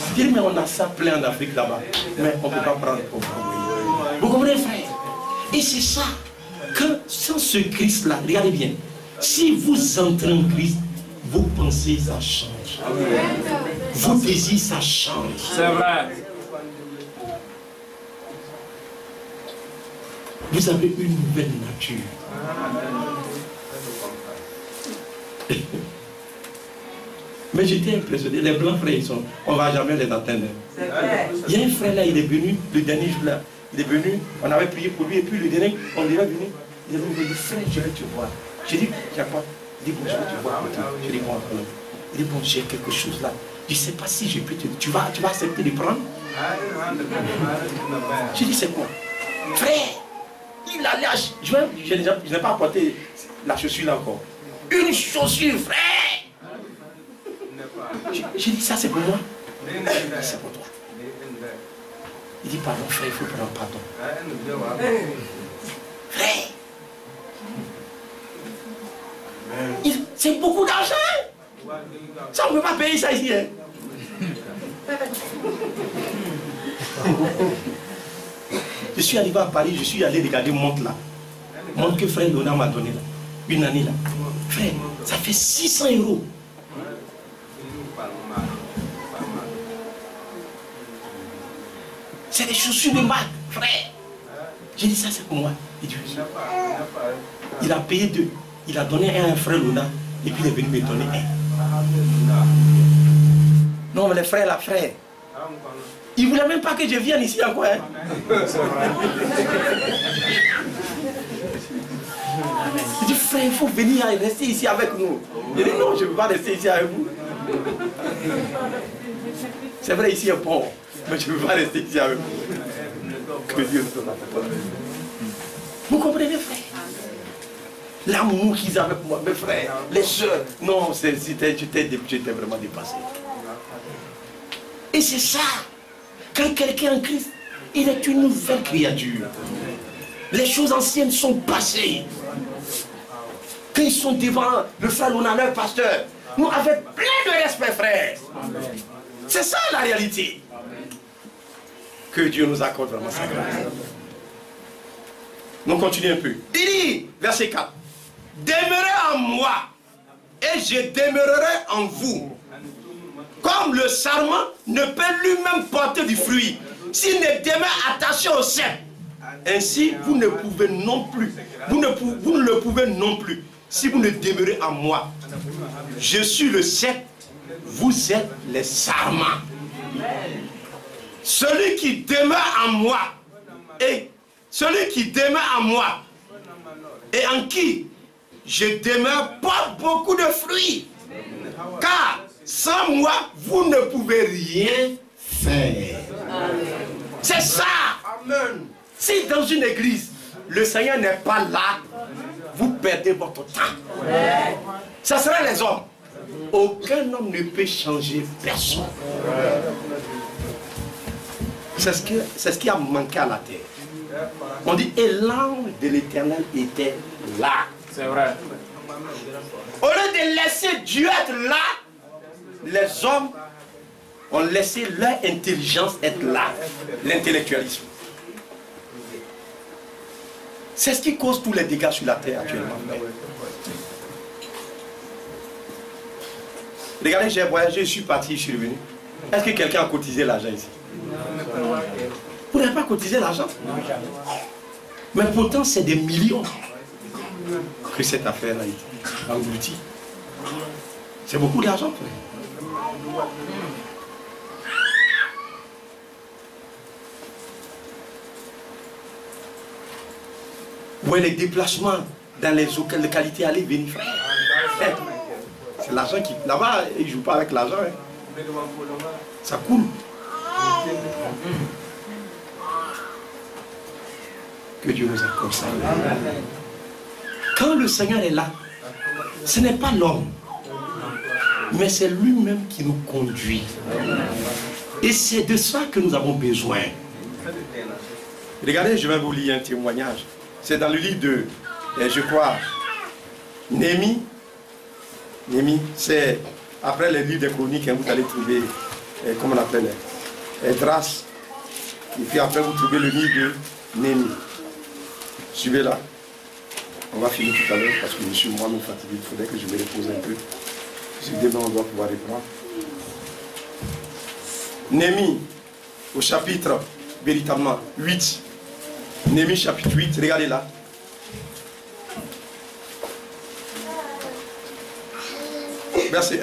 Je dis, mais on a ça plein en Afrique là-bas. Mais on ne peut pas prendre. Vous comprenez, frère? Et c'est ça que sans ce Christ-là, regardez bien. Si vous entrez en Christ, vos pensées, ça change. Vos désirs, ça change. C'est vrai. Vous avez une nouvelle nature. Mais j'étais impressionné. Les blancs frères, on ne va jamais les atteindre. Il y a un frère là, il est venu le dernier jour là. Il est venu, on avait prié pour lui, et puis le dernier, on lui est venu. Il est venu, il dit, frère, je vais te voir. J'ai dit, il y a quoi? Il dit, bon, je vais te voir. Je dis, bon, il dit, bon, j'ai quelque chose là. Je ne sais pas si je peux te... Tu vas accepter de prendre? J'ai dit, c'est quoi? Frère, il a lâché. Je n'ai pas apporté la chaussure là encore. Une chaussure, frère. J'ai dit, ça c'est pour moi. C'est pour toi. Il dit, pardon, frère, il faut prendre pardon. Frère. C'est beaucoup d'argent. Ça, on ne peut pas payer ça ici. Hein. Je suis arrivé à Paris, je suis allé regarder mon montre là. Montre que frère Léonard m'a donné là. Une année là. Frère, ça fait 600 €. C'est des chaussures de marque, frère. J'ai dit ça c'est pour moi. Il a payé 2. Il a donné un à un frère Léonard. Et puis il est venu me donner un. Non mais les frères là, frère. Il ne voulait même pas que je vienne ici encore. Hein. Il dit, frère, il faut venir et rester ici avec nous. Il dit, non, je ne veux pas rester ici avec vous. C'est vrai, ici est bon, mais je ne veux pas rester ici avec vous. Que Dieu nous donne. Vous comprenez, frère? L'amour qu'ils avaient pour moi, mes frères, les soeurs. Non, j'étais vraiment dépassé. Et c'est ça. Quand quelqu'un est en Christ, il est une nouvelle créature. Les choses anciennes sont passées. Quand ils sont devant le frère Luna, leur pasteur, nous avons plein de respect, frère. C'est ça la réalité. Que Dieu nous accorde vraiment sa grâce. Nous continuons un peu. Il dit, verset 4. Demeurez en moi, et je demeurerai en vous. Comme le sarment ne peut lui-même porter du fruit s'il ne demeure attaché au cep. Ainsi, vous ne pouvez non plus, vous ne le pouvez non plus, si vous ne demeurez en moi. Je suis le cep, vous êtes les sarments. Celui qui demeure en moi, et celui qui demeure en moi, et en qui je demeure, porte beaucoup de fruits. Car sans moi, vous ne pouvez rien faire. C'est ça. Amen. Si dans une église, le Seigneur n'est pas là, vous perdez votre temps. Ça serait les hommes. Aucun homme ne peut changer personne. C'est ce qui a manqué à la terre. On dit, et l'ange de l'Éternel était là. C'est vrai. Au lieu de laisser Dieu être là, les hommes ont laissé leur intelligence être là. L'intellectualisme. C'est ce qui cause tous les dégâts sur la terre actuellement. Regardez, j'ai voyagé, je suis parti, je suis revenu. Est-ce que quelqu'un a cotisé l'argent ici? Vous n'avez pas cotisé l'argent? Mais pourtant, c'est des millions que cette affaire a été engloutie. C'est beaucoup d'argent, frère. Où est les déplacements dans les localités aller venir, frère? C'est l'argent qui... Là-bas, ils ne jouent pas avec l'argent. Hein. Ça coule. Que Dieu nous accorde ça. Quand le Seigneur est là, ce n'est pas l'homme, mais c'est lui-même qui nous conduit. Et c'est de ça que nous avons besoin. Regardez, je vais vous lire un témoignage. C'est dans le livre de, je crois, Néhémie. Néhémie, c'est après les livres des chroniques, hein, vous allez trouver, comment on appelle, Esdras. Et puis après, vous trouvez le livre de Néhémie. Suivez là. On va finir tout à l'heure parce que je suis moi-même fatigué. Il faudrait que je me repose un peu. Si demain on doit pouvoir reprendre. Néhémie, au chapitre véritablement 8. Néhémie chapitre 8, regardez là. Verset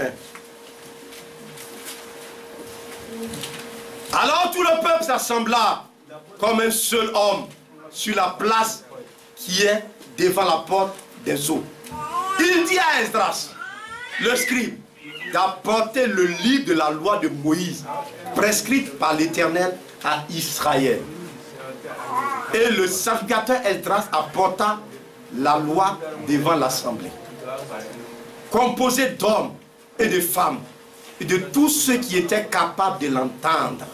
1. Alors tout le peuple s'assembla comme un seul homme sur la place qui est devant la porte des eaux. Il dit à Esdras, le scribe, d'apporter le livre de la loi de Moïse, prescrite par l'Éternel à Israël. Et le sacrificateur Esdras apporta la loi devant l'assemblée, composée d'hommes et de femmes, et de tous ceux qui étaient capables de l'entendre.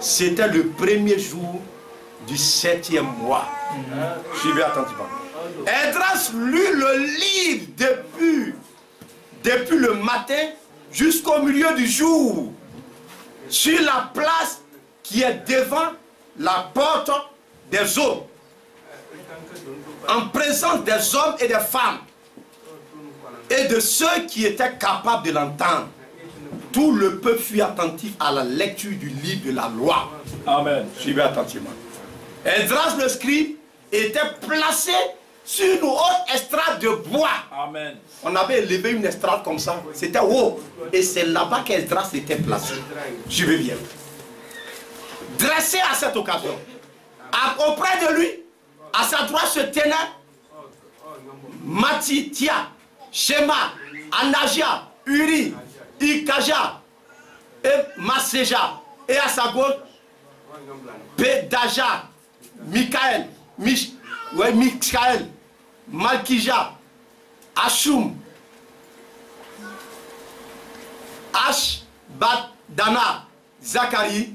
C'était le premier jour du 7e mois. Suivez attentivement. Esdras lut le livre depuis le matin jusqu'au milieu du jour, sur la place qui est devant la porte des eaux, en présence des hommes et des femmes, et de ceux qui étaient capables de l'entendre. Tout le peuple fut attentif à la lecture du livre de la loi. Amen. Suivez attentivement. Esdras le scribe était placé sur une haute estrade de bois. Amen. On avait élevé une estrade comme ça. C'était haut. Et c'est là-bas qu'Esdras était placé. Suivez bien. Dressé à cette occasion, auprès de lui, à sa droite se tenait Matitia, Shema, Anaja, Uri, Ikaja et Maseja. Et à sa gauche, Pedaja, Michael, Michael, Malkija, Ashum, Ashbadana, Zacharie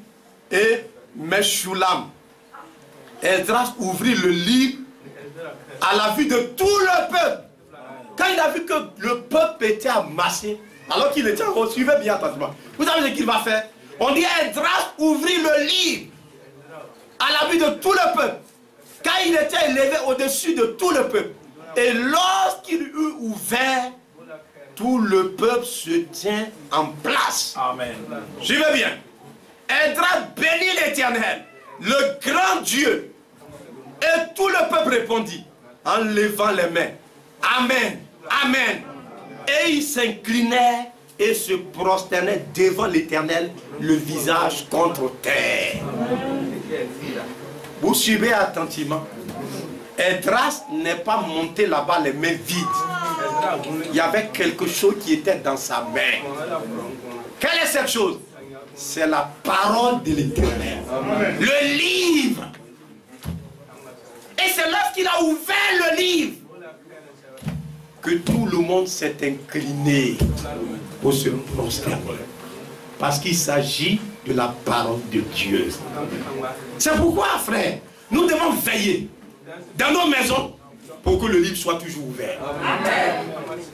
et Meshulam. Esdras ouvrit le livre à la vue de tout le peuple. Quand il a vu que le peuple était amassé, alors qu'il était en suivez bien attentivement. Vous savez ce qu'il va faire? On dit Esdras ouvrit le livre à la vue de tout le peuple. Quand il était élevé au-dessus de tout le peuple. Et lorsqu'il eut ouvert, tout le peuple se tient en place. Amen. Suivez bien. Esdras bénit l'Éternel, le grand Dieu. Et tout le peuple répondit en levant les mains. Amen. Amen. Et ils s'inclinaient et se prosternaient devant l'Éternel, le visage contre terre. Vous suivez attentivement. Esdras n'est pas monté là-bas les mains vides. Il y avait quelque chose qui était dans sa main. Quelle est cette chose? C'est la parole de l'Éternel. Le livre. Et c'est lorsqu'il a ouvert le livre que tout le monde s'est incliné pour se prosterner. Parce qu'il s'agit de la parole de Dieu. C'est pourquoi, frère, nous devons veiller dans nos maisons pour que le livre soit toujours ouvert.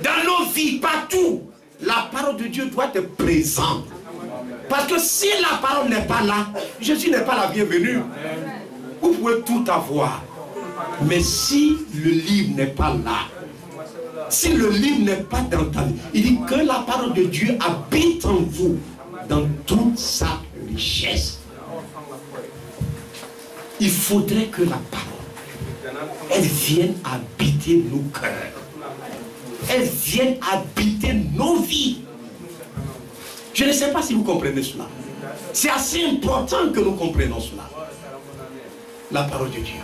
Dans nos vies, partout, la parole de Dieu doit être présente. Parce que si la parole n'est pas là, Jésus n'est pas la bienvenue. Vous pouvez tout avoir. Mais si le livre n'est pas là, si le livre n'est pas dans ta vie, il dit que la parole de Dieu habite en vous dans toute sa richesse. Il faudrait que la parole, elle vienne habiter nos cœurs. Elle vienne habiter nos vies. Je ne sais pas si vous comprenez cela. C'est assez important que nous comprenions cela. La parole de Dieu.